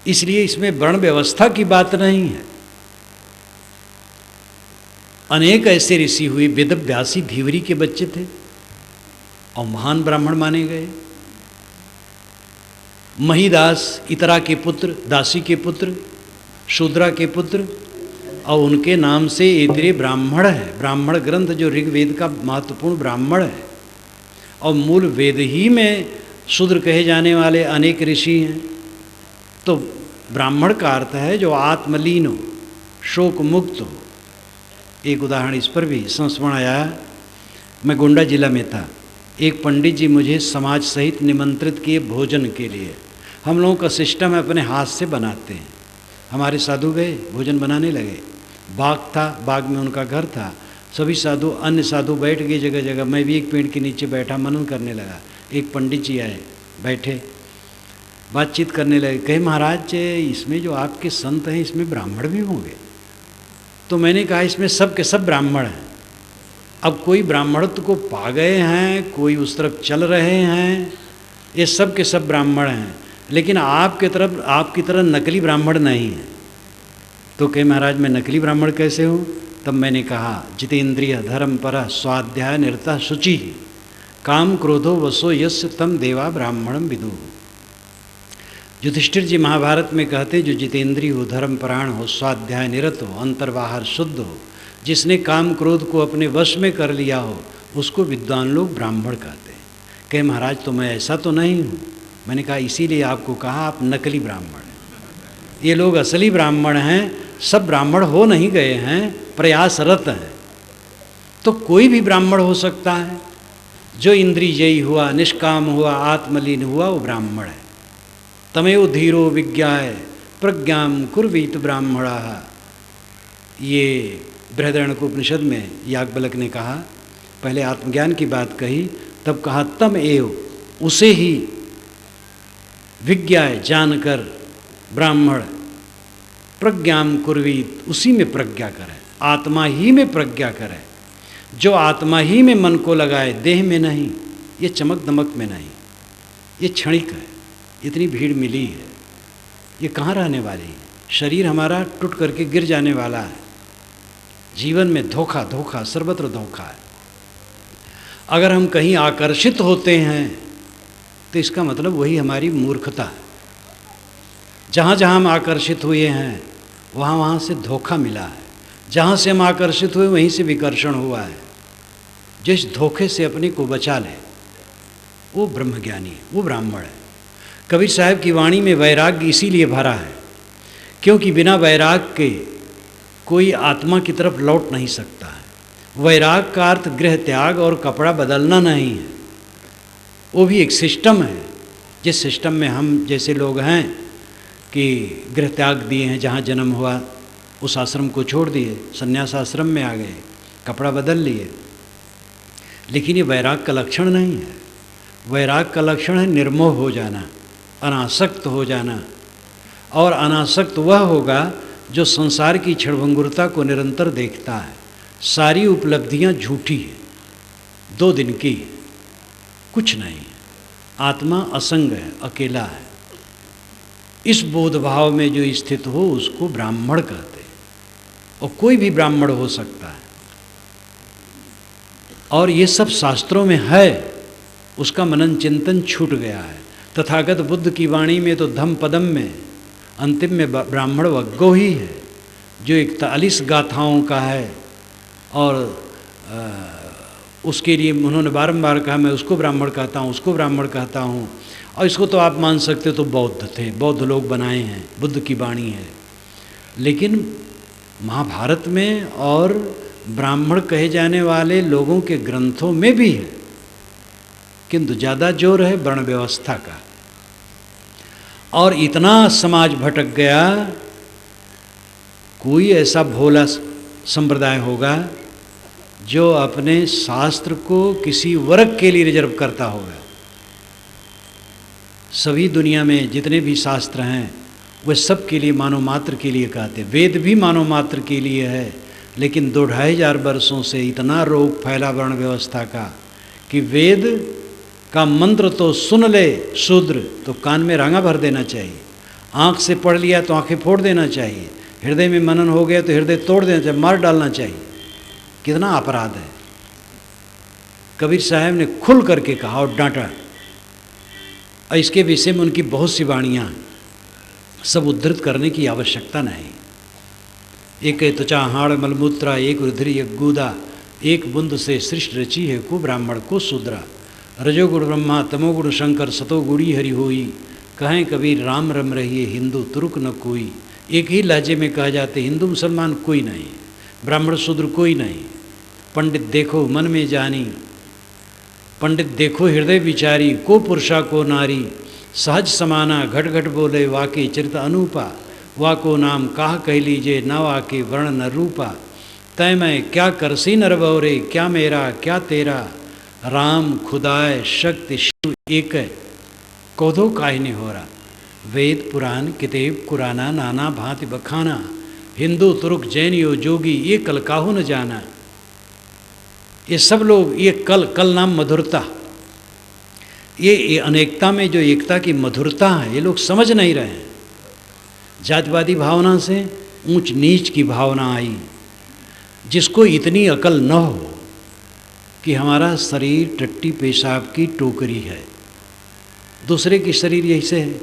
इसलिए इसमें वर्ण व्यवस्था की बात नहीं है। अनेक ऐसे ऋषि हुए, वेदव्यासी धीवरी के बच्चे थे और महान ब्राह्मण माने गए। महीदास इतरा के पुत्र, दासी के पुत्र, शूद्रा के पुत्र, और उनके नाम से इतरे ब्राह्मण है। ब्राह्मण ग्रंथ जो ऋग्वेद का महत्वपूर्ण ब्राह्मण है, और मूल वेद ही में शूद्र कहे जाने वाले अनेक ऋषि हैं। तो ब्राह्मण का अर्थ है जो आत्मलीन हो, शोक मुक्त हो। एक उदाहरण इस पर भी संस्मरण आया। मैं गोंडा जिला में था, एक पंडित जी मुझे समाज सहित निमंत्रित किए भोजन के लिए। हम लोगों का सिस्टम है अपने हाथ से बनाते हैं। हमारे साधु गए, भोजन बनाने लगे। बाग था, बाग में उनका घर था। सभी साधु, अन्य साधु बैठ गए जगह जगह। मैं भी एक पेड़ के नीचे बैठा, मनन करने लगा। एक पंडित जी आए, बैठे, बातचीत करने लगे। कहे महाराज इसमें जो आपके संत हैं इसमें ब्राह्मण भी होंगे। तो मैंने कहा इसमें सब के सब ब्राह्मण हैं। अब कोई ब्राह्मणत्व को पा गए हैं, कोई उस तरफ चल रहे हैं, ये सब के सब ब्राह्मण हैं। लेकिन आपकी तरह नकली ब्राह्मण नहीं है। तो कहे महाराज मैं नकली ब्राह्मण कैसे हूँ। तब मैंने कहा जितेंद्रिय धर्म पर स्वाध्याय निरता शुचि, काम क्रोधो वसो यस्य तम देवा ब्राह्मणम विदु। युधिष्ठिर जी महाभारत में कहते, जो जितेंद्रिय हो, धर्मपरायण हो, स्वाध्याय निरत हो, अंतर्बाहर शुद्ध हो, जिसने काम क्रोध को अपने वश में कर लिया हो, उसको विद्वान लोग ब्राह्मण कहते हैं। कहे महाराज तो मैं ऐसा तो नहीं हूँ। मैंने कहा इसीलिए आपको कहा आप नकली ब्राह्मण हैं, ये लोग असली ब्राह्मण हैं, सब ब्राह्मण हो नहीं गए हैं, प्रयासरत हैं। तो कोई भी ब्राह्मण हो सकता है, जो इंद्रियजयी हुआ, निष्काम हुआ, आत्मलीन हुआ, वो ब्राह्मण है। तमेव धीरो विज्ञाय प्रज्ञाम कुर्वीत ब्राह्मणा, ये बृहदारण्यकोपनिषद में याज्ञवल्क्य ने कहा। पहले आत्मज्ञान की बात कही, तब कहा तम एव, उसे ही विज्ञाय जानकर ब्राह्मण प्रज्ञाम कुर्वीत, उसी में प्रज्ञा करे, आत्मा ही में प्रज्ञा करे। जो आत्मा ही में मन को लगाए, देह में नहीं, ये चमक दमक में नहीं, ये क्षणिक है। इतनी भीड़ मिली है, ये कहाँ रहने वाली है? शरीर हमारा टूट करके गिर जाने वाला है। जीवन में धोखा धोखा, सर्वत्र धोखा है। अगर हम कहीं आकर्षित होते हैं तो इसका मतलब वही हमारी मूर्खता है। जहाँ जहाँ हम आकर्षित हुए हैं वहाँ वहाँ से धोखा मिला है। जहाँ से हम आकर्षित हुए वहीं से विकर्षण हुआ है। जिस धोखे से अपने को बचा ले वो ब्रह्मज्ञानी है, वो ब्राह्मण है। कबीर साहब की वाणी में वैराग्य इसीलिए भरा है क्योंकि बिना वैराग के कोई आत्मा की तरफ लौट नहीं सकता है। वैराग का अर्थ गृह त्याग और कपड़ा बदलना नहीं है, वो भी एक सिस्टम है। जिस सिस्टम में हम जैसे लोग हैं कि गृह त्याग दिए हैं, जहाँ जन्म हुआ उस आश्रम को छोड़ दिए, संन्यास आश्रम में आ गए, कपड़ा बदल लिए, लेकिन ये वैराग का लक्षण नहीं है। वैराग का लक्षण है निर्मोह हो जाना, अनासक्त हो जाना। और अनासक्त वह होगा जो संसार की क्षणभंगुरता को निरंतर देखता है। सारी उपलब्धियां झूठी है, 2 दिन की, कुछ नहीं है। आत्मा असंग है, अकेला है। इस बोध भाव में जो स्थित हो उसको ब्राह्मण कहते हैं, और कोई भी ब्राह्मण हो सकता है। और ये सब शास्त्रों में है, उसका मनन चिंतन छूट गया है। तथागत बुद्ध की वाणी में तो धम्म पदम में अंतिम में ब्राह्मण वग्गो ही है, जो 41 गाथाओं का है। और उसके लिए उन्होंने बारंबार कहा मैं उसको ब्राह्मण कहता हूँ, उसको ब्राह्मण कहता हूँ। और इसको तो आप मान सकते हो तो बौद्ध थे, बौद्ध लोग बनाए हैं, बुद्ध की वाणी है। लेकिन महाभारत में और ब्राह्मण कहे जाने वाले लोगों के ग्रंथों में भी है, किंतु ज़्यादा जोर है वर्ण व्यवस्था का। और इतना समाज भटक गया, कोई ऐसा भोला संप्रदाय होगा जो अपने शास्त्र को किसी वर्ग के लिए रिजर्व करता होगा। सभी दुनिया में जितने भी शास्त्र हैं वे सब के लिए मानव मात्र के लिए कहते हैं। वेद भी मानव मात्र के लिए है, लेकिन 2-2,500 वर्षों से इतना रोग फैला वर्ण व्यवस्था का कि वेद का मंत्र तो सुन ले शूद्र तो कान में रांगा भर देना चाहिए, आँख से पढ़ लिया तो आँखें फोड़ देना चाहिए, हृदय में मनन हो गया तो हृदय तोड़ देना चाहिए, मार डालना चाहिए। कितना अपराध है। कबीर साहब ने खुल करके कहा और डांटा। और इसके विषय में उनकी बहुत सी वाणियाँ, सब उद्धृत करने की आवश्यकता नहीं। एक त्वचा हाड़ मलमूत्रा, एक रुधिर एक गूदा, एक बुंद से सृष्टि रची है को ब्राह्मण को शूद्रा। रजोगुण ब्रह्मा तमोगुण शंकर सतोगुणी हरि होई, कहें कबीर राम रम रहिए हिंदू तुर्क न कोई। एक ही लहजे में कहा जाते हिंदू मुसलमान कोई नहीं, ब्राह्मण शूद्र कोई नहीं। पंडित देखो मन में जानी, पंडित देखो हृदय विचारी, को पुरुषा को नारी, सहज समाना घट घट बोले वाके चरित अनूपा। वाको नाम काह कह लीजिए न वाके वर्ण न रूपा। तय मैं क्या करसी नर बौरे, क्या मेरा क्या तेरा। राम खुदाय शक्ति शिव एक है, कोधो काहिने हो रहा। वेद पुराण किताब कुराना नाना भांति बखाना। हिंदू तुर्क जैन यो जोगी ये कल काहू न जाना। ये सब लोग ये कल नाम मधुरता, ये अनेकता में जो एकता की मधुरता है ये लोग समझ नहीं रहे हैं। जातिवादी भावना से ऊंच नीच की भावना आई। जिसको इतनी अकल न हो कि हमारा शरीर टट्टी पेशाब की टोकरी है, दूसरे की शरीर यही से है,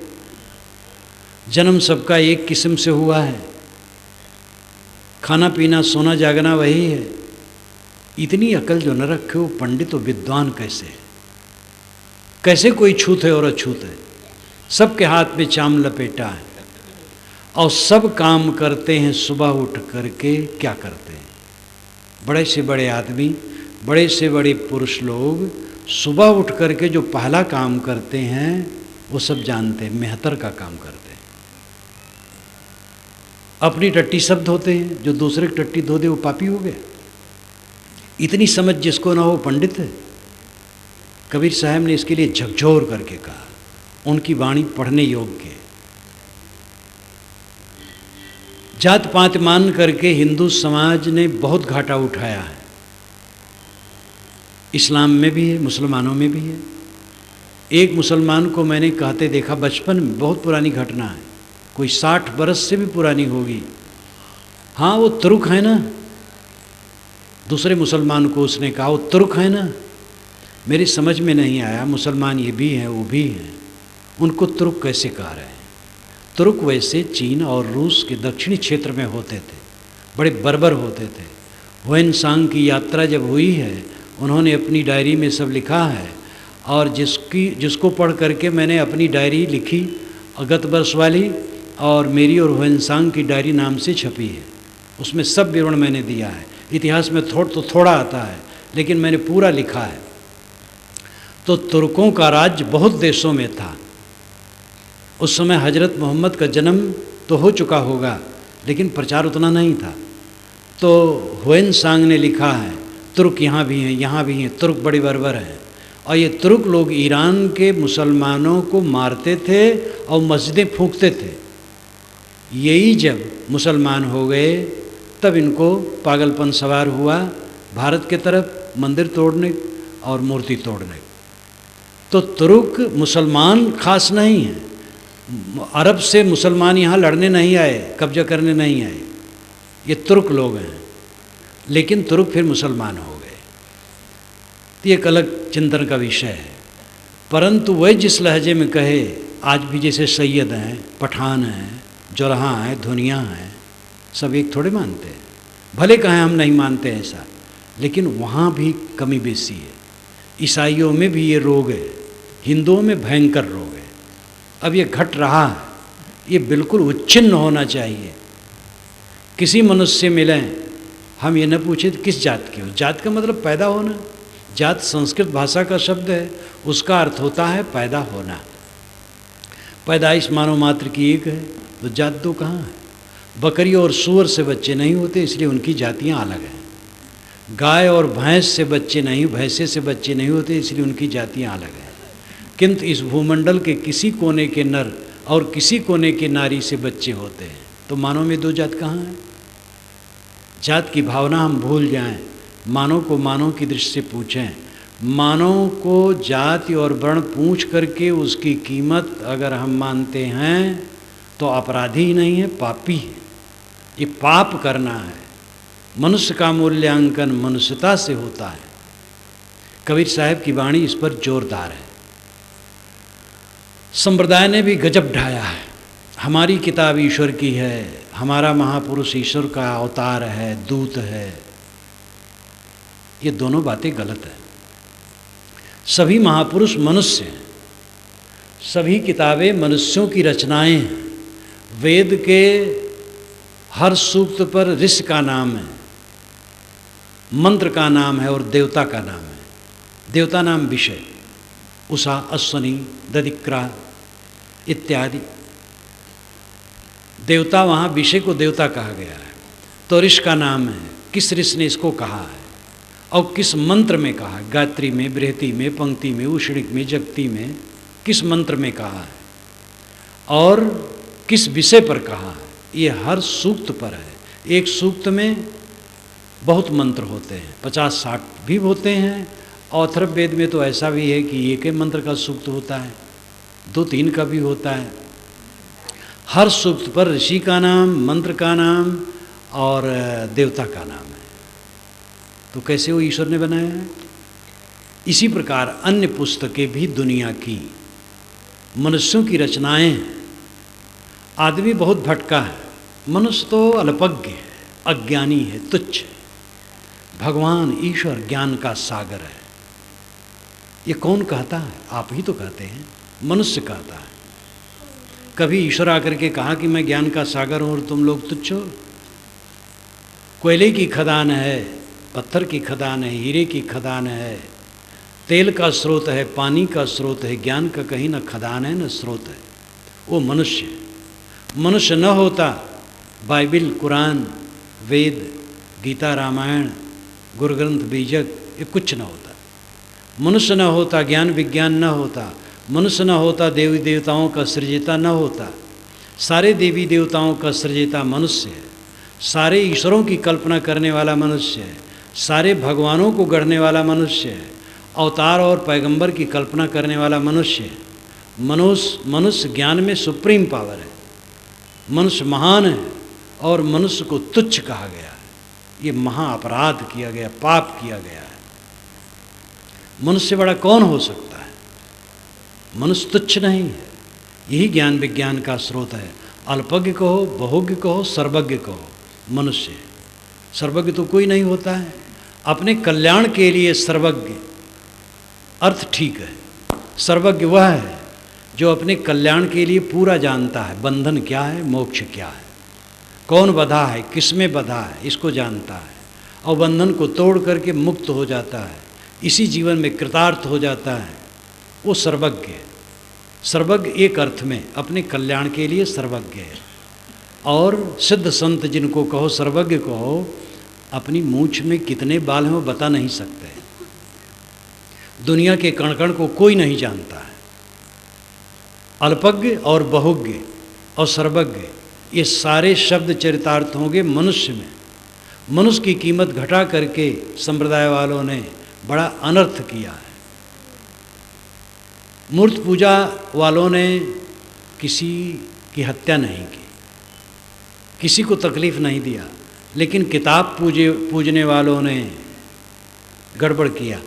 जन्म सबका एक किस्म से हुआ है, खाना पीना सोना जागना वही है। इतनी अकल जो न रखे वो पंडित और विद्वान कैसे है? कैसे कोई छूत है और अछूत है? सबके हाथ में चाम लपेटा है और सब काम करते हैं सुबह उठ करके। क्या करते हैं? बड़े से बड़े आदमी, बड़े से बड़े पुरुष लोग सुबह उठ करके जो पहला काम करते हैं वो सब जानते हैं, मेहतर का काम करते हैं। अपनी टट्टी सब धोते हैं, जो दूसरे की टट्टी धो दे वो पापी हो गया। इतनी समझ जिसको ना हो पंडित है। कबीर साहब ने इसके लिए झकझोर करके कहा, उनकी वाणी पढ़ने योग्य है। जात पात मान करके हिंदू समाज ने बहुत घाटा उठाया है, इस्लाम में भी है, मुसलमानों में भी है। एक मुसलमान को मैंने कहते देखा बचपन में, बहुत पुरानी घटना है, कोई 60 बरस से भी पुरानी होगी। हाँ वो तुर्क है ना, दूसरे मुसलमान को उसने कहा वो तुर्क है ना। मेरी समझ में नहीं आया, मुसलमान ये भी हैं वो भी हैं, उनको तुर्क कैसे कह रहे हैं? तुर्क वैसे चीन और रूस के दक्षिणी क्षेत्र में होते थे, बड़े बर्बर होते थे। ह्वेनसांग की यात्रा जब हुई है, उन्होंने अपनी डायरी में सब लिखा है, और जिसको पढ़ करके मैंने अपनी डायरी लिखी गत वर्ष वाली, और मेरी और ह्वेनसांग की डायरी नाम से छपी है। उसमें सब विवरण मैंने दिया है। इतिहास में थोड़ा आता है, लेकिन मैंने पूरा लिखा है। तो तुर्कों का राज्य बहुत देशों में था। उस समय हजरत मोहम्मद का जन्म तो हो चुका होगा, लेकिन प्रचार उतना नहीं था। तो ह्वेनसांग ने लिखा है तुर्क यहाँ भी हैं, यहाँ भी हैं, तुर्क बड़े बर्बर हैं। और ये तुर्क लोग ईरान के मुसलमानों को मारते थे और मस्जिदें फूंकते थे। यही जब मुसलमान हो गए तब इनको पागलपन सवार हुआ भारत के तरफ, मंदिर तोड़ने और मूर्ति तोड़ने। तो तुर्क मुसलमान खास नहीं है, अरब से मुसलमान यहाँ लड़ने नहीं आए, कब्जा करने नहीं आए, ये तुर्क लोग हैं। लेकिन तुर्क फिर मुसलमान हो गए, तो ये एक अलग चिंतन का विषय है। परंतु वह जिस लहजे में कहे, आज भी जैसे सैयद हैं, पठान हैं, जोरहा हैं, धुनिया हैं, सब एक थोड़े मानते हैं। भले कहें हम नहीं मानते ऐसा, लेकिन वहाँ भी कमी बेसी है। ईसाइयों में भी ये रोग है, हिंदुओं में भयंकर रोग है। अब ये घट रहा है, ये बिल्कुल उच्छिन्न होना चाहिए। किसी मनुष्य से मिलें, हम ये न पूछें किस जात के हो। जात का मतलब पैदा होना। जात संस्कृत भाषा का शब्द है, उसका अर्थ होता है पैदा होना। पैदाइश मानव मात्र की एक है, तो जात दो कहाँ है? बकरी और सूअर से बच्चे नहीं होते, इसलिए उनकी जातियाँ अलग हैं। गाय और भैंस से बच्चे नहीं, भैंसे से बच्चे नहीं होते, इसलिए उनकी जातियाँ अलग हैं। किंतु इस भूमंडल के किसी कोने के नर और किसी कोने के नारी से बच्चे होते हैं। तो मानव में दो जात कहाँ है? जात की भावना हम भूल जाएं, मानव को मानव की दृष्टि से पूछें। मानव को जाति और वर्ण पूछ करके उसकी कीमत अगर हम मानते हैं तो अपराधी ही नहीं है, पापी है। ये पाप करना है। मनुष्य का मूल्यांकन मनुष्यता से होता है। कबीर साहब की वाणी इस पर जोरदार है। संप्रदाय ने भी गजब ढाया है। हमारी किताब ईश्वर की है, हमारा महापुरुष ईश्वर का अवतार है, दूत है। ये दोनों बातें गलत है। सभी महापुरुष मनुष्य हैं, सभी किताबें मनुष्यों की रचनाएं हैं। वेद के हर सूक्त पर ऋषि का नाम है, मंत्र का नाम है और देवता का नाम है। देवता नाम विषय, उषा, अश्वनी, दधिक्रा इत्यादि। देवता, वहाँ विषय को देवता कहा गया है। तो ऋषि का नाम है, किस ऋषि ने इसको कहा है और किस मंत्र में कहा है? गायत्री में, बृहति में, पंक्ति में, उषणिक में, जगती में, किस मंत्र में कहा है और किस विषय पर कहा है? ये हर सूक्त पर है। एक सूक्त में बहुत मंत्र होते हैं, 50-60 भी होते हैं। अथर्ववेद में तो ऐसा भी है कि एक ही मंत्र का सूक्त होता है, 2-3 का भी होता है। हर सूक्त पर ऋषि का नाम, मंत्र का नाम और देवता का नाम है। तो कैसे वो ईश्वर ने बनाया है? इसी प्रकार अन्य पुस्तकें भी दुनिया की मनुष्यों की रचनाएं हैं। आदमी बहुत भटका है, मनुष्य तो अल्पज्ञ है, अज्ञानी है, तुच्छ है। भगवान ईश्वर ज्ञान का सागर है। ये कौन कहता है? आप ही तो कहते हैं, मनुष्य कहता है। कभी ईश्वर आकर के कहा कि मैं ज्ञान का सागर हूँ और तुम लोग तुच्छ हो? कोयले की खदान है, पत्थर की खदान है, हीरे की खदान है, तेल का स्रोत है, पानी का स्रोत है, ज्ञान का कहीं न खदान है न स्रोत है। वो मनुष्य है। मनुष्य न होता बाइबिल, कुरान, वेद, गीता, रामायण, गुरु ग्रंथ, बीजक, ये कुछ न होता। मनुष्य न होता ज्ञान विज्ञान न होता। मनुष्य न होता देवी देवताओं का सृजेता न होता। सारे देवी देवताओं का सृजेता मनुष्य है। सारे ईश्वरों की कल्पना करने वाला मनुष्य है। सारे भगवानों को गढ़ने वाला मनुष्य है। अवतार और पैगंबर की कल्पना करने वाला मनुष्य है। मनुष्य ज्ञान में सुप्रीम पावर है। मनुष्य महान है और मनुष्य को तुच्छ कहा गया है। ये महा अपराध किया गया, पाप किया गया है। मनुष्य से बड़ा कौन हो सकता है? मनुष्य तुच्छ नहीं है। यही ज्ञान विज्ञान का स्रोत है। अल्पज्ञ कहो, बहुज्ञ कहो, सर्वज्ञ कहो, मनुष्य। सर्वज्ञ तो कोई नहीं होता है। अपने कल्याण के लिए सर्वज्ञ अर्थ ठीक है। सर्वज्ञ वह है जो अपने कल्याण के लिए पूरा जानता है। बंधन क्या है, मोक्ष क्या है, कौन बंधा है, किस में बंधा है, इसको जानता है और बंधन को तोड़ करके मुक्त हो जाता है, इसी जीवन में कृतार्थ हो जाता है। वो सर्वज्ञ है। सर्वज्ञ एक अर्थ में अपने कल्याण के लिए सर्वज्ञ है। और सिद्ध संत जिनको कहो सर्वज्ञ कहो, अपनी मूंछ में कितने बाल हैं वो बता नहीं सकते। दुनिया के कण कण को कोई नहीं जानता है। अल्पज्ञ और बहुज्ञ और सर्वज्ञ, ये सारे शब्द चरितार्थ होंगे मनुष्य में। मनुष्य की कीमत घटा करके संप्रदाय वालों ने बड़ा अनर्थ किया है। मूर्त पूजा वालों ने किसी की हत्या नहीं की, किसी को तकलीफ नहीं दिया, लेकिन किताब पूजने वालों ने गड़बड़ किया।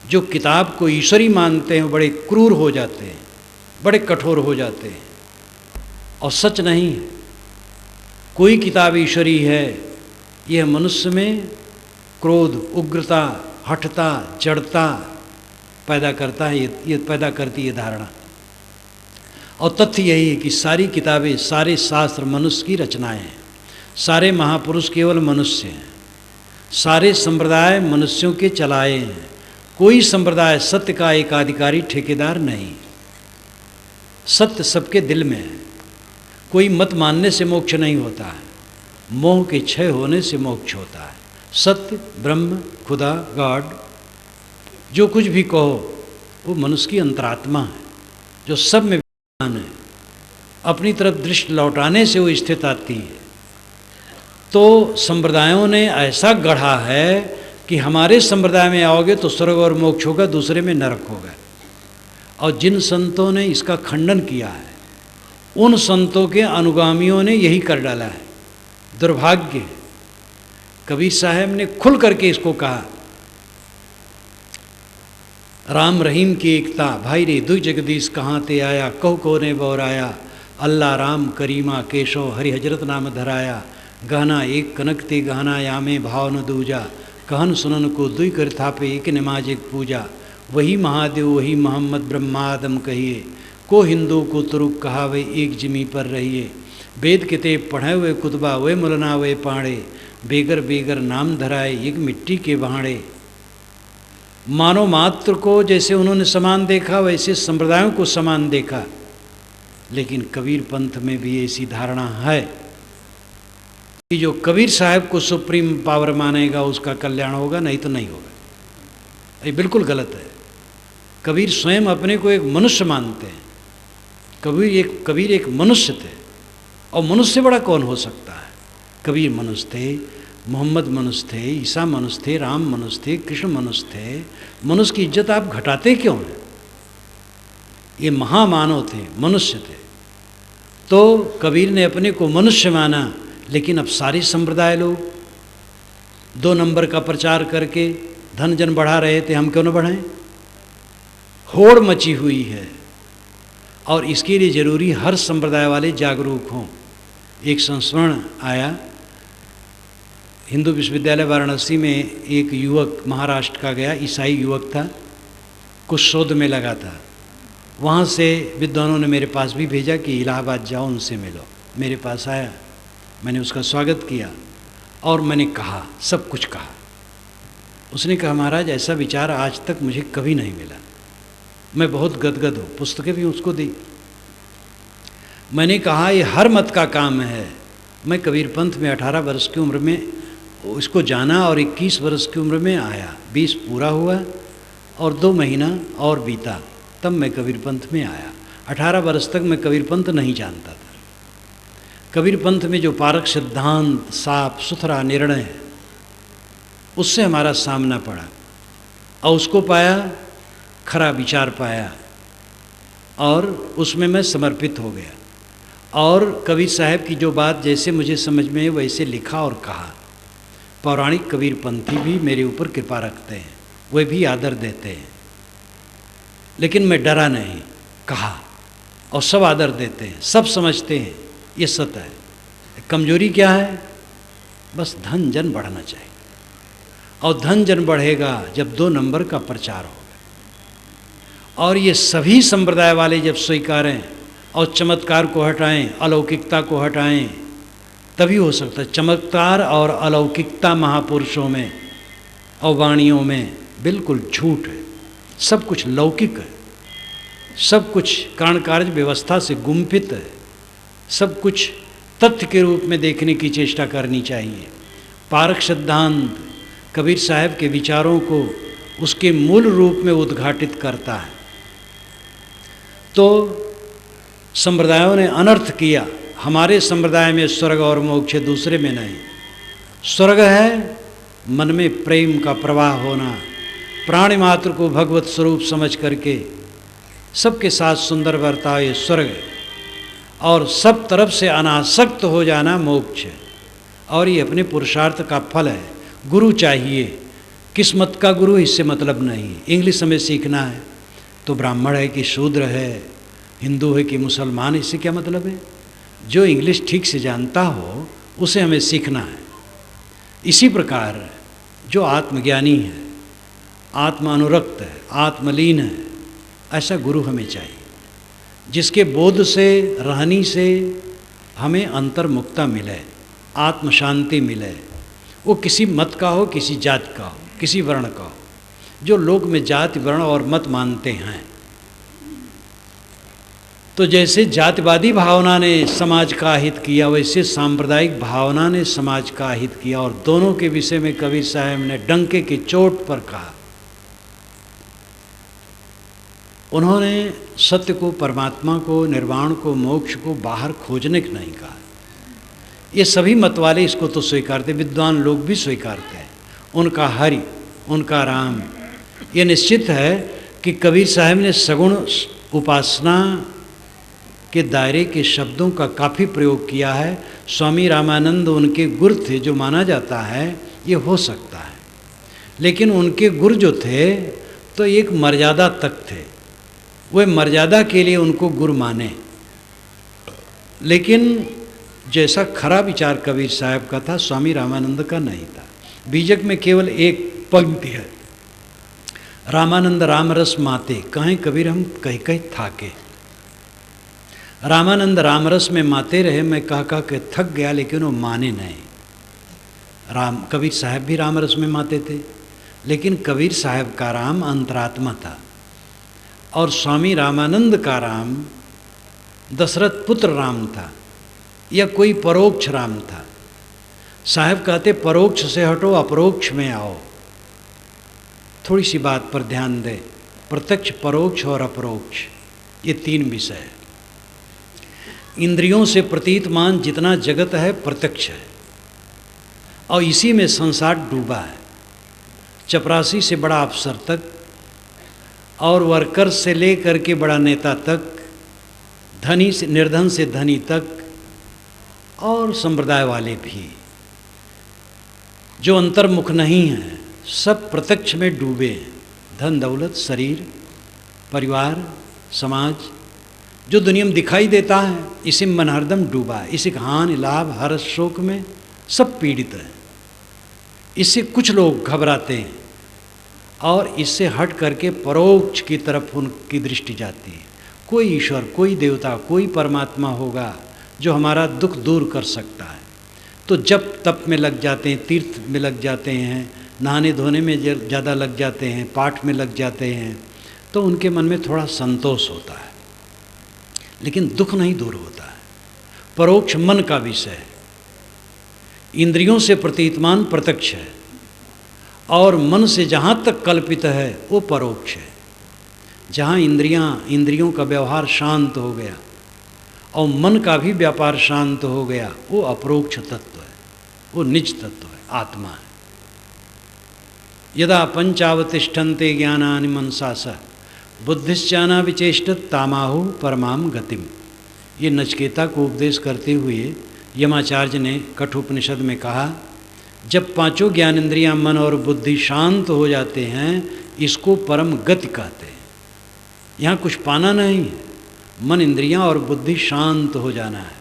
जो किताब को ईश्वरी मानते हैं बड़े क्रूर हो जाते हैं, बड़े कठोर हो जाते हैं। और सच नहीं है, कोई किताब ईश्वरी है। यह मनुष्य में क्रोध, उग्रता, हठता, जड़ता पैदा करता है। ये पैदा करती है धारणा। और तथ्य यही है कि सारी किताबें, सारे शास्त्र मनुष्य की रचनाएं हैं। सारे महापुरुष केवल मनुष्य हैं। सारे संप्रदाय मनुष्यों के चलाए हैं। कोई संप्रदाय सत्य का एकाधिकारी ठेकेदार नहीं। सत्य सबके दिल में है। कोई मत मानने से मोक्ष नहीं होता है, मोह के क्षय होने से मोक्ष होता है। सत्य, ब्रह्म, खुदा, गॉड, जो कुछ भी कहो, वो मनुष्य की अंतरात्मा है जो सब में विद्यमान है। अपनी तरफ दृष्टि लौटाने से वो स्थित आती है। तो संप्रदायों ने ऐसा गढ़ा है कि हमारे संप्रदाय में आओगे तो स्वर्ग और मोक्ष होगा, दूसरे में नरक होगा। और जिन संतों ने इसका खंडन किया है, उन संतों के अनुगामियों ने यही कर डाला है। दुर्भाग्य है। कबीर साहब ने खुल करके इसको कहा, राम रहीम की एकता, भाई रे दुई जगदीश कहाँ ते आया, कहो कोने बोराया, अल्लाह राम करीमा केशव हरि हजरत नाम धराया, गहना एक कनक ते गहना यामे भाव न दूजा, कहन सुनन को दुई कर थापे एक नमाज एक पूजा, वही महादेव वही मोहम्मद ब्रह्मादम कहिए, को हिंदू को तुरुक कहावे एक जिमी पर रहिए, वेद किताब पढ़े हुए कुतबा वे मुलना वे पाड़े, बेगर बेगर नाम धराए एक मिट्टी के बहाड़े। मानव मात्र को जैसे उन्होंने समान देखा, वैसे संप्रदायों को समान देखा। लेकिन कबीर पंथ में भी ऐसी धारणा है कि जो कबीर साहब को सुप्रीम पावर मानेगा उसका कल्याण होगा, नहीं तो नहीं होगा। ये बिल्कुल गलत है। कबीर स्वयं अपने को एक मनुष्य मानते हैं। कबीर एक मनुष्य थे, और मनुष्य से बड़ा कौन हो सकता है। कबीर मनुष्य थे, मोहम्मद मनुष्य थे, ईसा मनुष्य थे, राम मनुष्य थे, कृष्ण मनुष्य थे। मनुष्य की इज्जत आप घटाते क्यों हैं? ये महामानव थे, मनुष्य थे। तो कबीर ने अपने को मनुष्य माना, लेकिन अब सारे संप्रदाय लोग 2 नंबर का प्रचार करके धन जन बढ़ा रहे थे, हम क्यों न बढ़ाएं? होड़ मची हुई है और इसके लिए जरूरी हर संप्रदाय वाले जागरूक हों। एक संस्मरण आया, हिंदू विश्वविद्यालय वाराणसी में एक युवक महाराष्ट्र का गया, ईसाई युवक था, कुछ शोध में लगा था। वहाँ से विद्वानों ने मेरे पास भी भेजा कि इलाहाबाद जाओ, उनसे मिलो। मेरे पास आया, मैंने उसका स्वागत किया और मैंने कहा, सब कुछ कहा। उसने कहा, महाराज ऐसा विचार आज तक मुझे कभी नहीं मिला, मैं बहुत गदगद हूँ। पुस्तकें भी उसको दी। मैंने कहा, ये हर मत का काम है। मैं कबीर पंथ में 18 वर्ष की उम्र में इसको जाना और 21 वर्ष की उम्र में आया। 20 पूरा हुआ और 2 महीना और बीता, तब मैं कबीर पंथ में आया। 18 वर्ष तक मैं कबीर पंथ नहीं जानता था। कबीर पंथ में जो पारक सिद्धांत, साफ सुथरा निर्णय है, उससे हमारा सामना पड़ा और उसको पाया, खरा विचार पाया और उसमें मैं समर्पित हो गया। और कबीर साहब की जो बात जैसे मुझे समझ में है वैसे लिखा और कहा। पौराणिक कबीर पंथी भी मेरे ऊपर कृपा रखते हैं, वे भी आदर देते हैं, लेकिन मैं डरा नहीं, कहा और सब आदर देते हैं, सब समझते हैं ये सत्य है। कमजोरी क्या है? बस धन जन बढ़ना चाहिए, और धन जन बढ़ेगा जब 2 नंबर का प्रचार होगा। और ये सभी संप्रदाय वाले जब स्वीकारें और चमत्कार को हटाएं, अलौकिकता को हटाएं, तभी हो सकता है। चमत्कार और अलौकिकता महापुरुषों में और वाणियों में बिल्कुल झूठ है। सब कुछ लौकिक है, सब कुछ कारण कार्य व्यवस्था से गुम्फित है, सब कुछ तथ्य के रूप में देखने की चेष्टा करनी चाहिए। पारक सिद्धांत कबीर साहब के विचारों को उसके मूल रूप में उद्घाटित करता है। तो संप्रदायों ने अनर्थ किया। हमारे संप्रदाय में स्वर्ग और मोक्ष, दूसरे में नहीं। स्वर्ग है मन में प्रेम का प्रवाह होना, प्राणी मात्र को भगवत स्वरूप समझ करके सबके साथ सुंदर बर्ताव, ये स्वर्ग है। और सब तरफ से अनासक्त हो जाना मोक्ष है। और ये अपने पुरुषार्थ का फल है। गुरु चाहिए, किस मत का गुरु इससे मतलब नहीं। इंग्लिश हमें सीखना है तो ब्राह्मण है कि शूद्र है, हिंदू है कि मुसलमान, इससे क्या मतलब है? जो इंग्लिश ठीक से जानता हो उसे हमें सीखना है। इसी प्रकार जो आत्मज्ञानी है, आत्म अनुरक्त है, आत्मलीन है, ऐसा गुरु हमें चाहिए, जिसके बोध से, रहनी से हमें अंतर्मुक्ता मिले, आत्म शांति मिले। वो किसी मत का हो, किसी जात का हो, किसी वर्ण का हो। जो लोग में जाति, वर्ण और मत मानते हैं, तो जैसे जातिवादी भावना ने समाज का हित किया, वैसे सांप्रदायिक भावना ने समाज का हित किया। और दोनों के विषय में कबीर साहब ने डंके की चोट पर कहा। उन्होंने सत्य को, परमात्मा को, निर्वाण को, मोक्ष को बाहर खोजने को नहीं कहा। ये सभी मत वाले इसको तो स्वीकारते, विद्वान लोग भी स्वीकारते हैं। उनका हरि, उनका राम। ये निश्चित है कि कबीर साहब ने सगुण उपासना के दायरे के शब्दों का काफ़ी प्रयोग किया है। स्वामी रामानंद उनके गुरु थे, जो माना जाता है, ये हो सकता है। लेकिन उनके गुरु जो थे तो एक मर्यादा तक थे, वे मर्यादा के लिए उनको गुरु माने। लेकिन जैसा खरा विचार कबीर साहब का था, स्वामी रामानंद का नहीं था। बीजक में केवल एक पंक्ति है, रामानंद राम रस माते, कहें कबीर हम कहीं कहीं थाके। रामानंद रामरस में माते रहे, मैं कह के थक गया, लेकिन वो माने नहीं। कबीर साहब भी रामरस में माते थे, लेकिन कबीर साहब का राम अंतरात्मा था और स्वामी रामानंद का राम दशरथ पुत्र राम था, या कोई परोक्ष राम था। साहब कहते परोक्ष से हटो, अपरोक्ष में आओ। थोड़ी सी बात पर ध्यान दें, प्रत्यक्ष, परोक्ष और अपरोक्ष, ये 3 विषय है। इंद्रियों से प्रतीतमान जितना जगत है प्रत्यक्ष है, और इसी में संसार डूबा है। चपरासी से बड़ा अफसर तक, और वर्कर से लेकर के बड़ा नेता तक, धनी से, निर्धन से धनी तक, और संप्रदाय वाले भी जो अंतर्मुख नहीं हैं, सब प्रत्यक्ष में डूबे हैं। धन दौलत, शरीर, परिवार, समाज, जो दुनिया में दिखाई देता है, इसी में मन हरदम डूबा है। इसी हानि लाभ हर्ष शोक में सब पीड़ित है। इससे कुछ लोग घबराते हैं और इससे हट करके परोक्ष की तरफ उनकी दृष्टि जाती है। कोई ईश्वर, कोई देवता, कोई परमात्मा होगा जो हमारा दुख दूर कर सकता है। तो जप तप में लग जाते हैं, तीर्थ में लग जाते हैं, नहाने धोने में ज़्यादा लग जाते हैं, पाठ में लग जाते हैं, तो उनके मन में थोड़ा संतोष होता है, लेकिन दुख नहीं दूर होता है। परोक्ष मन का विषय है। इंद्रियों से प्रतीतमान प्रत्यक्ष है और मन से जहाँ तक कल्पित है वो परोक्ष है। जहाँ इंद्रियों का व्यवहार शांत हो गया और मन का भी व्यापार शांत हो गया, वो अपरोक्ष तत्व है, वो निज तत्व है, आत्मा है। यदा पंचावतिष्ठन्ते ज्ञानानि मनसा स बुद्धिश्चाना विचेष्टत तामाहु परमाम गतिम। ये नचिकेता को उपदेश करते हुए यमाचार्य ने कठोपनिषद में कहा, जब पांचों ज्ञानेंद्रियां मन और बुद्धि शांत हो जाते हैं, इसको परम गति कहते हैं। यहाँ कुछ पाना नहीं है, मन इंद्रियां और बुद्धि शांत हो जाना है।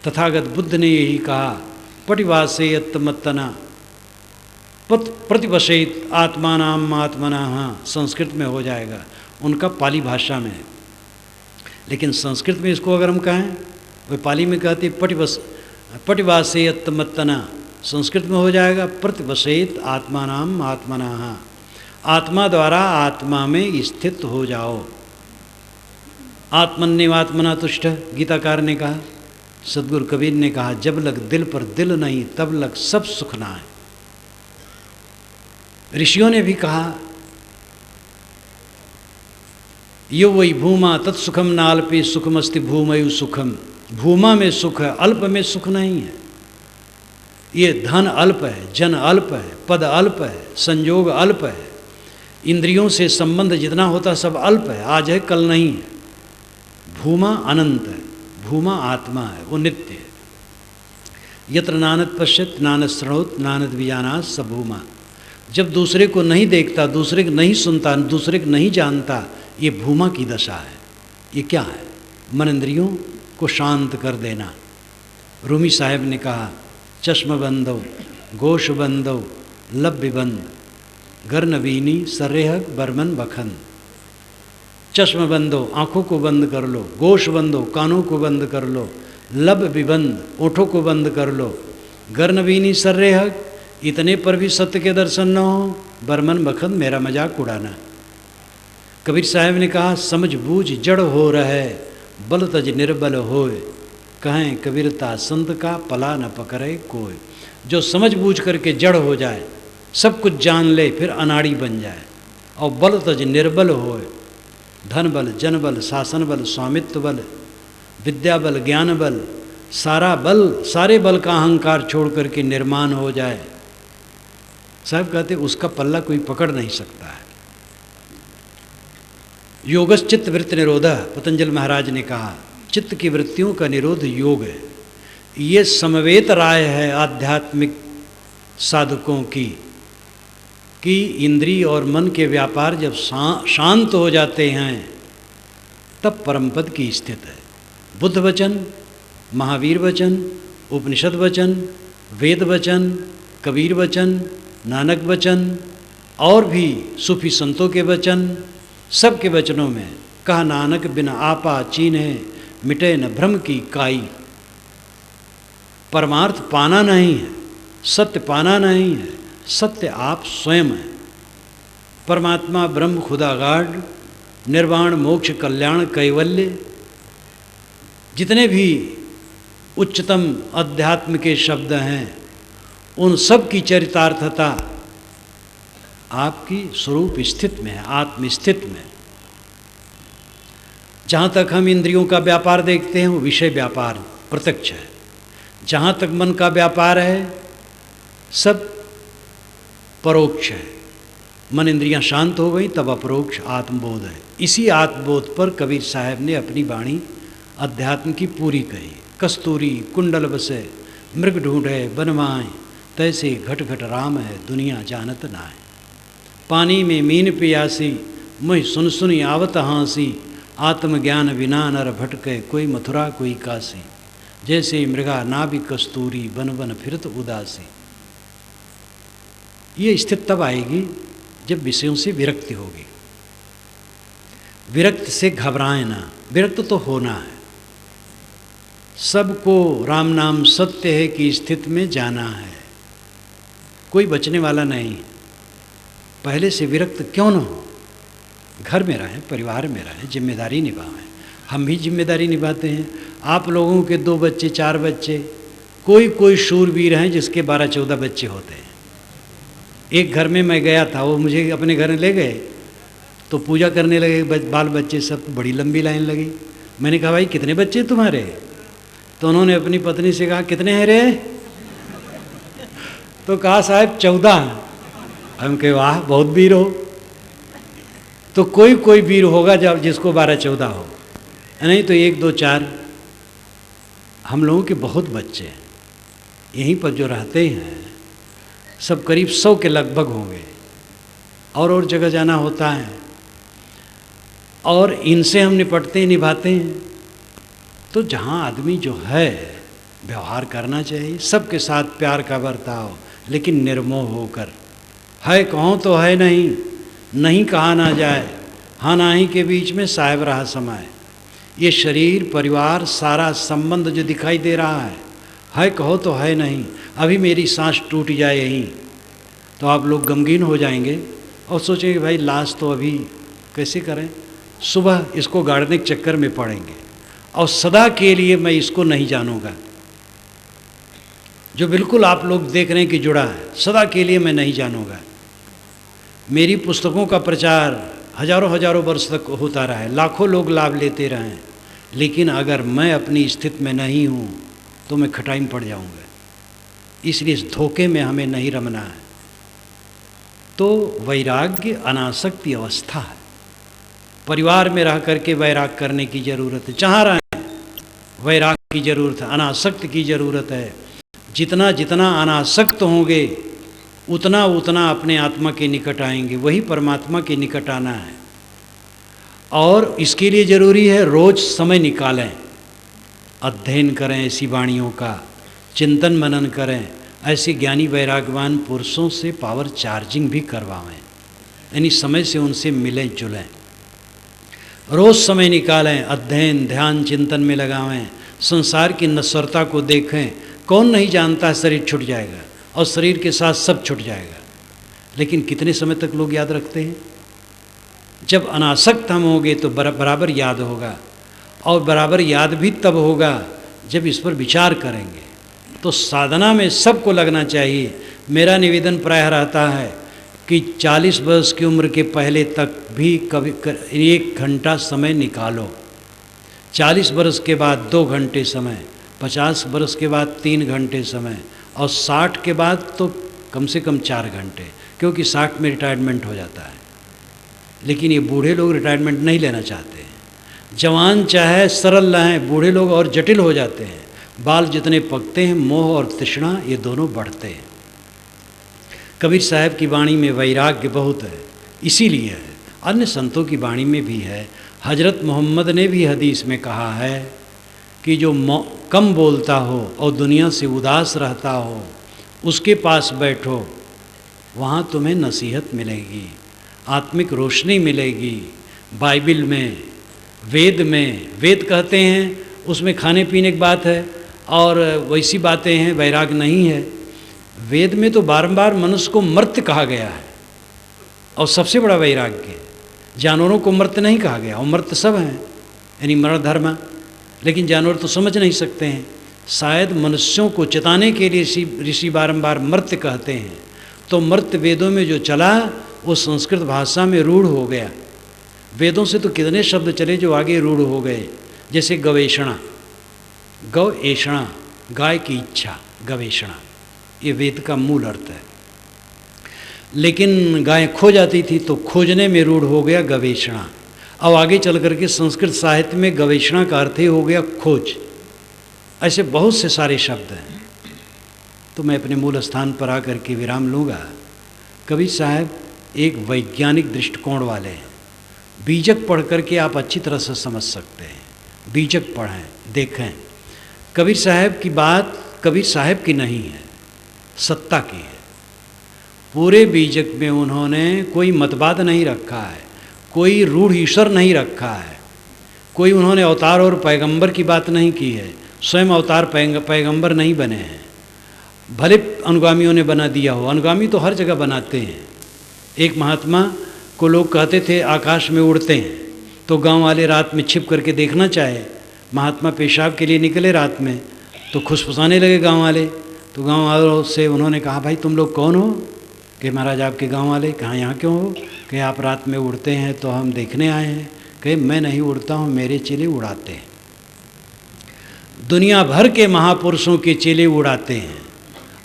तथागत बुद्ध ने यही कहा, पटिवासेयत मत्तना प्रतिवसेत आत्मानाम आत्मना। संस्कृत में हो जाएगा, उनका पाली भाषा में है, लेकिन संस्कृत में इसको अगर हम कहें, वे पाली में कहते पटिवासेयत मत्तना, संस्कृत में हो जाएगा प्रतिवसेत आत्मानाम आत्मना। आत्मा द्वारा आत्मा में स्थित हो जाओ। आत्मन्यवात्मना तुष्ट, गीताकार ने कहा, सदगुरु कबीर ने कहा, जब लग दिल पर दिल नहीं तब लग सब सुख ना है। ऋषियों ने भी कहा, यो वही भूमा तत्सुखम नाल्पे सुखमस्ति भूमयु सुखम। भूमा में सुख है, अल्प में सुख नहीं है। ये धन अल्प है, जन अल्प है, पद अल्प है, संयोग अल्प है, इंद्रियों से संबंध जितना होता सब अल्प है, आज है कल नहीं है। भूमा अनंत है, भूमा आत्मा है, वो नित्य है। यत्र नानद पश्यत नानद श्रृणोत नानद विजानात स भूमा। जब दूसरे को नहीं देखता, दूसरे को नहीं सुनता, दूसरे को नहीं जानता, ये भूमा की दशा है। ये क्या है? मन इंद्रियों को शांत कर देना। रूमी साहब ने कहा, चश्म बंदो गोश बंदो लब्य बंद गर्नवीनी सर्रेहक बर्मन बखन। चश्म बंदो, आँखों को बंद कर लो, गोश बंदो, कानों को बंद कर लो, लब विबंद, ओठों को बंद कर लो, गर्नवीनी सर्रेहक, इतने पर भी सत्य के दर्शन न हो, बर्मन बखन, मेरा मजाक उड़ाना। कबीर साहब ने कहा, समझ बूझ जड़ हो रहे बल तज निर्बल होए, कहें कबीरता संत का पला न पकड़े कोई। जो समझ बूझ करके जड़ हो जाए, सब कुछ जान ले, फिर अनाड़ी बन जाए, और बल तज निर्बल होए, धन बल, जन बल, शासन बल, स्वामित्व बल, विद्या बल, ज्ञान बल, सारा बल, सारे बल का अहंकार छोड़ करके निर्माण हो जाए, साहब कहते उसका पल्ला कोई पकड़ नहीं सकता है। योगस चित्त वृत्ति निरोधा, पतंजलि महाराज ने कहा, चित्त की वृत्तियों का निरोध योग है। ये समवेत राय है आध्यात्मिक साधकों की कि इंद्रिय और मन के व्यापार जब शांत हो जाते हैं तब परमपद की स्थिति है। बुद्ध वचन, महावीर वचन, उपनिषद वचन, वेद वचन, कबीर वचन, नानक वचन और भी सूफी संतों के वचन, सब के वचनों में कहा, नानक बिना आपा चीन्हे मिटे न भ्रम की काई। परमार्थ पाना नहीं है, सत्य पाना नहीं है, सत्य आप स्वयं है। परमात्मा ब्रह्म खुदा गाड, निर्वाण मोक्ष कल्याण कैवल्य, जितने भी उच्चतम अध्यात्म के शब्द हैं, उन सब की चरितार्थता आपकी स्वरूप स्थित में है, आत्मस्थित में। जहाँ तक हम इंद्रियों का व्यापार देखते हैं वो विषय व्यापार प्रत्यक्ष है। जहाँ तक मन का व्यापार है सब परोक्ष है। मन इंद्रियां शांत हो गई तब अपरोक्ष आत्मबोध है। इसी आत्मबोध पर कबीर साहब ने अपनी वाणी अध्यात्म की पूरी कही। कस्तूरी कुंडल बसे मृग ढूंढे बनवाएं, तैसे घट घट राम है दुनिया जानत नाय। पानी में मीन पियासी, मुझ सुन सुनी आवत हाँसी, आत्मज्ञान विना नर भटके, कोई मथुरा कोई काशी, जैसे मृगा नाभि कस्तूरी, बन बन फिरत उदासी। ये स्थिति तब आएगी जब विषयों से विरक्ति होगी। विरक्त से घबराए ना, विरक्त तो होना है। सबको राम नाम सत्य है कि स्थिति में जाना है, कोई बचने वाला नहीं। पहले से विरक्त क्यों न हो, घर में रहें, परिवार में रहें, जिम्मेदारी निभाएं। हम भी जिम्मेदारी निभाते हैं। आप लोगों के 2 बच्चे 4 बच्चे, कोई शूरवीर हैं जिसके 12-14 बच्चे होते हैं। एक घर में मैं गया था, वो मुझे अपने घर ले गए तो पूजा करने लगे बाल बच्चे सब, बड़ी लंबी लाइन लगी। मैंने कहा भाई कितने बच्चे तुम्हारे? तो उन्होंने अपनी पत्नी से कहा कितने हैं रे? तो कहा साहब 14। हम कहे वाह बहुत वीर हो। तो कोई वीर होगा जब जिसको 12-14 हो, नहीं तो 1 2 4। हम लोगों के बहुत बच्चे हैं यहीं पर जो रहते हैं, सब करीब 100 के लगभग होंगे, और जगह जाना होता है, और इनसे हम निपटते निभाते हैं। तो जहाँ आदमी जो है व्यवहार करना चाहिए, सबके साथ प्यार का बर्ताव, लेकिन निर्मोह होकर। है कहो तो है नहीं, नहीं कहा ना जाए, हाँ नाही के बीच में साहिब रहा समाए। ये शरीर परिवार सारा संबंध जो दिखाई दे रहा है कहो तो है नहीं। अभी मेरी सांस टूट जाए यहीं तो आप लोग गमगीन हो जाएंगे और सोचेंगे भाई लाश तो अभी कैसे करें, सुबह इसको गाड़ने के चक्कर में पड़ेंगे और सदा के लिए मैं इसको नहीं जानूंगा। जो बिल्कुल आप लोग देख रहे हैं कि जुड़ा है, सदा के लिए मैं नहीं जानूंगा। मेरी पुस्तकों का प्रचार हजारों वर्ष तक होता रहा है, लाखों लोग लाभ लेते रहे, लेकिन अगर मैं अपनी स्थिति में नहीं हूँ तो मैं खटाई में पड़ जाऊँगा। इसलिए इस धोखे में हमें नहीं रमना है। तो वैराग्य अनासक्ति अवस्था है। परिवार में रह करके वैराग करने की ज़रूरत है, जहाँ रहें वैराग की ज़रूरत है, अनासक्त की ज़रूरत है। जितना जितना अनासक्त होंगे उतना उतना अपने आत्मा के निकट आएंगे, वही परमात्मा के निकट आना है। और इसके लिए ज़रूरी है रोज़ समय निकालें, अध्ययन करें ऐसी वाणियों का, चिंतन मनन करें, ऐसे ज्ञानी वैरागवान पुरुषों से पावर चार्जिंग भी करवाएं, यानी समय से उनसे मिलें जुलें। रोज़ समय निकालें, अध्ययन ध्यान चिंतन में लगावें, संसार की नश्वरता को देखें। कौन नहीं जानता शरीर छूट जाएगा और शरीर के साथ सब छूट जाएगा, लेकिन कितने समय तक लोग याद रखते हैं? जब अनासक्त हम होंगे तो बराबर याद होगा, और बराबर याद भी तब होगा जब इस पर विचार करेंगे। तो साधना में सबको लगना चाहिए। मेरा निवेदन प्रायः रहता है कि 40 वर्ष की उम्र के पहले तक भी कभी 1 घंटा समय निकालो, 40 वर्ष के बाद 2 घंटे समय, 50 वर्ष के बाद 3 घंटे समय, और 60 के बाद तो कम से कम 4 घंटे, क्योंकि 60 में रिटायरमेंट हो जाता है। लेकिन ये बूढ़े लोग रिटायरमेंट नहीं लेना चाहते हैं। जवान चाहे सरल रहें, बूढ़े लोग और जटिल हो जाते हैं। बाल जितने पकते हैं मोह और तृष्णा ये दोनों बढ़ते हैं। कबीर साहब की वाणी में वैराग्य बहुत है, इसीलिए है। अन्य संतों की वाणी में भी है। हजरत मोहम्मद ने भी हदीस में कहा है कि जो कम बोलता हो और दुनिया से उदास रहता हो उसके पास बैठो, वहाँ तुम्हें नसीहत मिलेगी, आत्मिक रोशनी मिलेगी। बाइबिल में, वेद में, वेद कहते हैं उसमें खाने पीने की बात है और वैसी बातें हैं, वैराग नहीं है। वेद में तो बारंबार मनुष्य को मर्त्य कहा गया है, और सबसे बड़ा वैराग्य जानवरों को मर्त्य नहीं कहा गया। और मर्त्य सब हैं, यानी मरण धर्म, लेकिन जानवर तो समझ नहीं सकते हैं। शायद मनुष्यों को चिताने के लिए ऋषि बारंबार मर्त्य कहते हैं। तो मर्त्य वेदों में जो चला वो संस्कृत भाषा में रूढ़ हो गया। वेदों से तो कितने शब्द चले जो आगे रूढ़ हो गए, जैसे गवेषणा, गवेषणा, गाय की इच्छा, गवेषणा, ये वेद का मूल अर्थ है। लेकिन गाय खो जाती थी तो खोजने में रूढ़ हो गया गवेषणा। अब आगे चल करके संस्कृत साहित्य में गवेषणा का अर्थ ही हो गया खोज। ऐसे बहुत से सारे शब्द हैं। तो मैं अपने मूल स्थान पर आकर के विराम लूँगा। कबीर साहब एक वैज्ञानिक दृष्टिकोण वाले हैं। बीजक पढ़ करके आप अच्छी तरह से समझ सकते हैं। बीजक पढ़ें, देखें। कबीर साहब की बात कबीर साहब की नहीं है, सत्ता की है। पूरे बीजक में उन्होंने कोई मतवाद नहीं रखा है, कोई रूढ़ ईश्वर नहीं रखा है, कोई उन्होंने अवतार और पैगंबर की बात नहीं की है। स्वयं अवतार पैगंबर नहीं बने हैं, भले अनुगामियों ने बना दिया हो। अनुगामी तो हर जगह बनाते हैं। एक महात्मा को लोग कहते थे आकाश में उड़ते हैं, तो गांव वाले रात में छिप करके देखना चाहे। महात्मा पेशाब के लिए निकले रात में, तो खुशफुसाने लगे गांव वाले। तो गांव वालों से उन्होंने कहा, भाई तुम लोग कौन हो? कि महाराज आपके गांव वाले। कहाँ यहाँ क्यों हो? कि आप रात में उड़ते हैं तो हम देखने आए हैं। कि मैं नहीं उड़ता हूँ, मेरे चेले उड़ाते हैं। दुनिया भर के महापुरुषों के चेले उड़ाते हैं,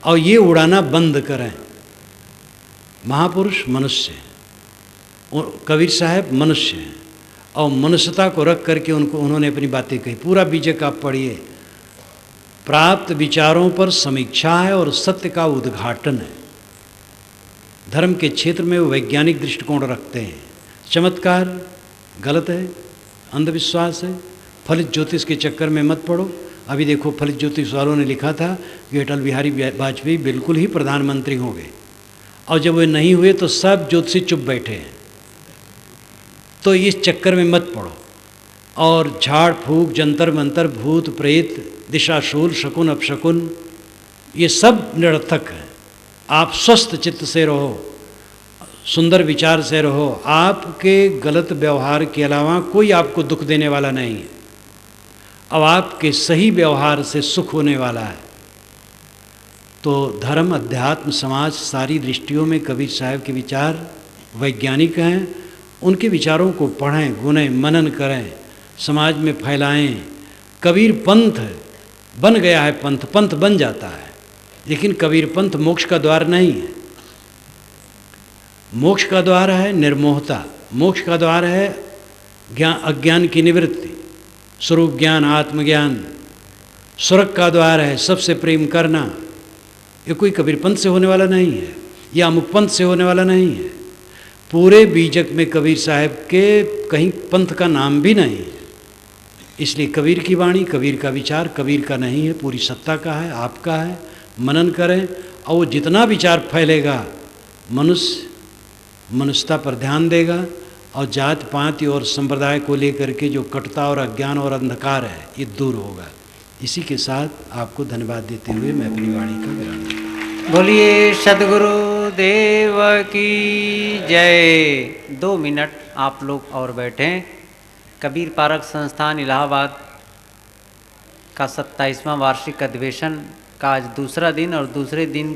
और ये उड़ाना बंद करें। महापुरुष मनुष्य, कबीर साहब मनुष्य हैं, और मनुष्यता को रख करके उन्होंने अपनी बातें कही। पूरा बीजक आप पढ़िए। प्राप्त विचारों पर समीक्षा है और सत्य का उद्घाटन है। धर्म के क्षेत्र में वो वैज्ञानिक दृष्टिकोण रखते हैं। चमत्कार गलत है, अंधविश्वास है। फलित ज्योतिष के चक्कर में मत पड़ो। अभी देखो, फलित ज्योतिष वालों ने लिखा था कि अटल बिहारी वाजपेयी बिल्कुल ही प्रधानमंत्री होंगे, और जब वे नहीं हुए तो सब ज्योतिषी चुप बैठे हैं। तो इस चक्कर में मत पड़ो। और झाड़ फूक, जंतर मंतर, भूत प्रेत, दिशाशूल, शकुन अपशकुन, ये सब निरर्थक है। आप स्वस्थ चित्त से रहो, सुंदर विचार से रहो। आपके गलत व्यवहार के अलावा कोई आपको दुख देने वाला नहीं है। अब आपके सही व्यवहार से सुख होने वाला है। तो धर्म, अध्यात्म, समाज, सारी दृष्टियों में कबीर साहब के विचार वैज्ञानिक हैं। उनके विचारों को पढ़ें, गुनें, मनन करें, समाज में फैलाएं। कबीर पंथ बन गया है, पंथ बन जाता है, लेकिन कबीर पंथ मोक्ष का द्वार नहीं है। मोक्ष का द्वार है निर्मोहता। मोक्ष का द्वार है अज्ञान की निवृत्ति, स्वरूप ज्ञान, आत्मज्ञान। स्वर्ग का द्वार है सबसे प्रेम करना। ये कोई कबीर पंथ से होने वाला नहीं है, या अमुक पंथ से होने वाला नहीं है। पूरे बीजक में कबीर साहब के कहीं पंथ का नाम भी नहीं है। इसलिए कबीर की वाणी, कबीर का विचार कबीर का नहीं है, पूरी सत्ता का है, आपका है। मनन करें, और वो जितना विचार फैलेगा मनुष्यता पर ध्यान देगा, और जात पात और संप्रदाय को लेकर के जो कटुता और अज्ञान और अंधकार है, ये दूर होगा। इसी के साथ आपको धन्यवाद देते हुए मैं अपनी वाणी का विराम देता हूँ। बोलिए सद्गुरु देव की जय। 2 मिनट आप लोग और बैठें। कबीर पारक संस्थान इलाहाबाद का 27वां वार्षिक अधिवेशन का आज दूसरा दिन, और दूसरे दिन